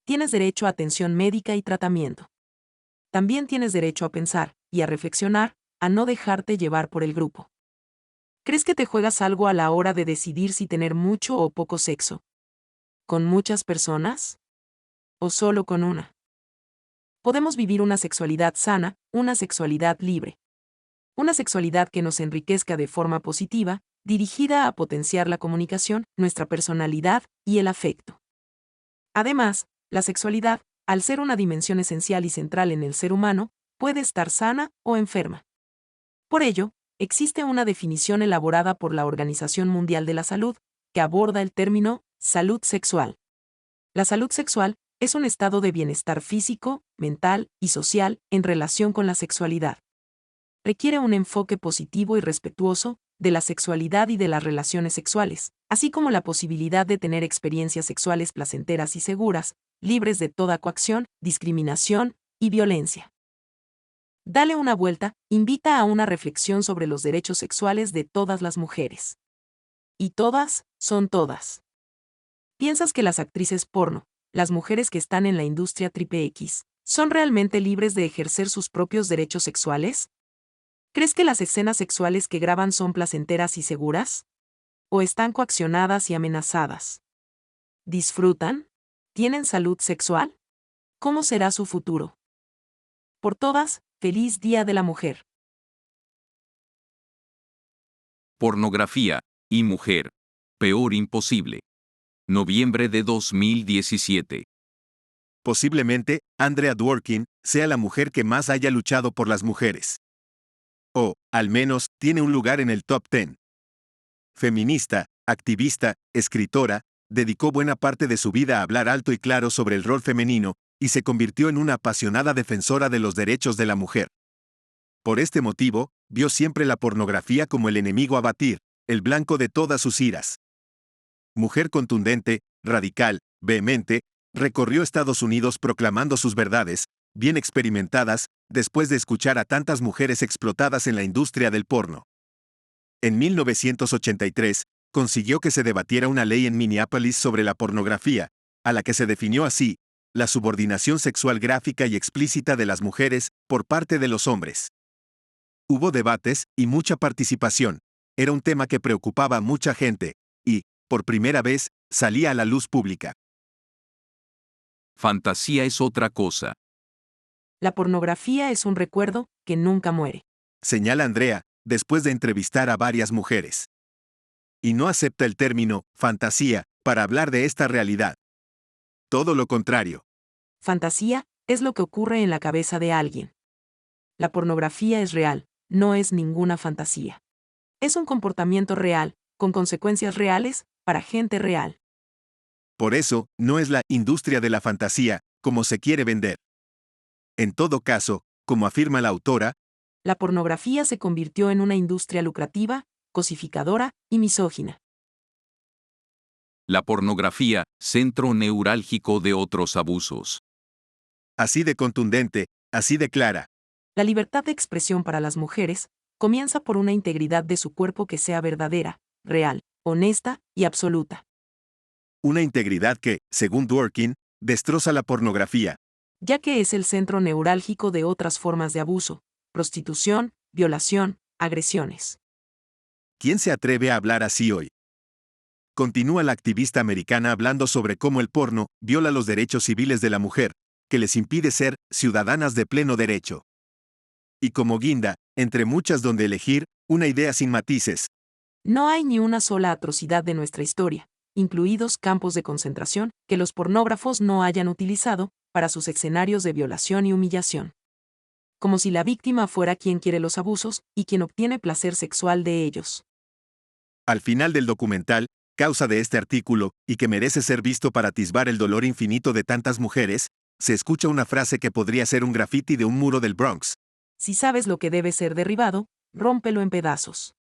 Tienes derecho a atención médica y tratamiento. También tienes derecho a pensar y a reflexionar, a no dejarte llevar por el grupo. ¿Crees que te juegas algo a la hora de decidir si tener mucho o poco sexo? ¿Con muchas personas? ¿O solo con una? Podemos vivir una sexualidad sana, una sexualidad libre. Una sexualidad que nos enriquezca de forma positiva, dirigida a potenciar la comunicación, nuestra personalidad y el afecto. Además, la sexualidad, al ser una dimensión esencial y central en el ser humano, puede estar sana o enferma. Por ello, existe una definición elaborada por la Organización Mundial de la Salud, que aborda el término salud sexual. La salud sexual es un estado de bienestar físico, mental y social en relación con la sexualidad. Requiere un enfoque positivo y respetuoso de la sexualidad y de las relaciones sexuales, así como la posibilidad de tener experiencias sexuales placenteras y seguras, libres de toda coacción, discriminación y violencia. Dale una vuelta, invita a una reflexión sobre los derechos sexuales de todas las mujeres. Y todas son todas. ¿Piensas que las actrices porno, las mujeres que están en la industria XXX, son realmente libres de ejercer sus propios derechos sexuales? ¿Crees que las escenas sexuales que graban son placenteras y seguras? ¿O están coaccionadas y amenazadas? ¿Disfrutan? ¿Tienen salud sexual? ¿Cómo será su futuro? Por todas, feliz Día de la Mujer. Pornografía y mujer. Peor imposible. Noviembre de 2017. Posiblemente, Andrea Dworkin sea la mujer que más haya luchado por las mujeres. O, al menos, tiene un lugar en el top 10. Feminista, activista, escritora, dedicó buena parte de su vida a hablar alto y claro sobre el rol femenino, y se convirtió en una apasionada defensora de los derechos de la mujer. Por este motivo, vio siempre la pornografía como el enemigo a batir, el blanco de todas sus iras. Mujer contundente, radical, vehemente, recorrió Estados Unidos proclamando sus verdades, bien experimentadas, después de escuchar a tantas mujeres explotadas en la industria del porno. En 1983, consiguió que se debatiera una ley en Minneapolis sobre la pornografía, a la que se definió así: la subordinación sexual gráfica y explícita de las mujeres por parte de los hombres. Hubo debates y mucha participación. Era un tema que preocupaba a mucha gente, y, por primera vez, salía a la luz pública. Fantasía es otra cosa. La pornografía es un recuerdo que nunca muere. Señala Andrea, después de entrevistar a varias mujeres. Y no acepta el término fantasía para hablar de esta realidad. Todo lo contrario. Fantasía es lo que ocurre en la cabeza de alguien. La pornografía es real, no es ninguna fantasía. Es un comportamiento real, con consecuencias reales, para gente real. Por eso, no es la industria de la fantasía, como se quiere vender. En todo caso, como afirma la autora, la pornografía se convirtió en una industria lucrativa, cosificadora y misógina. La pornografía, centro neurálgico de otros abusos. Así de contundente, así de clara. La libertad de expresión para las mujeres comienza por una integridad de su cuerpo que sea verdadera, real, honesta y absoluta. Una integridad que, según Dworkin, destroza la pornografía, ya que es el centro neurálgico de otras formas de abuso, prostitución, violación, agresiones. ¿Quién se atreve a hablar así hoy? Continúa la activista americana hablando sobre cómo el porno viola los derechos civiles de la mujer, que les impide ser ciudadanas de pleno derecho. Y como guinda, entre muchas donde elegir, una idea sin matices. No hay ni una sola atrocidad de nuestra historia, incluidos campos de concentración, que los pornógrafos no hayan utilizado para sus escenarios de violación y humillación. Como si la víctima fuera quien quiere los abusos y quien obtiene placer sexual de ellos. Al final del documental, causa de este artículo, y que merece ser visto para atisbar el dolor infinito de tantas mujeres, se escucha una frase que podría ser un grafiti de un muro del Bronx. Si sabes lo que debe ser derribado, rómpelo en pedazos.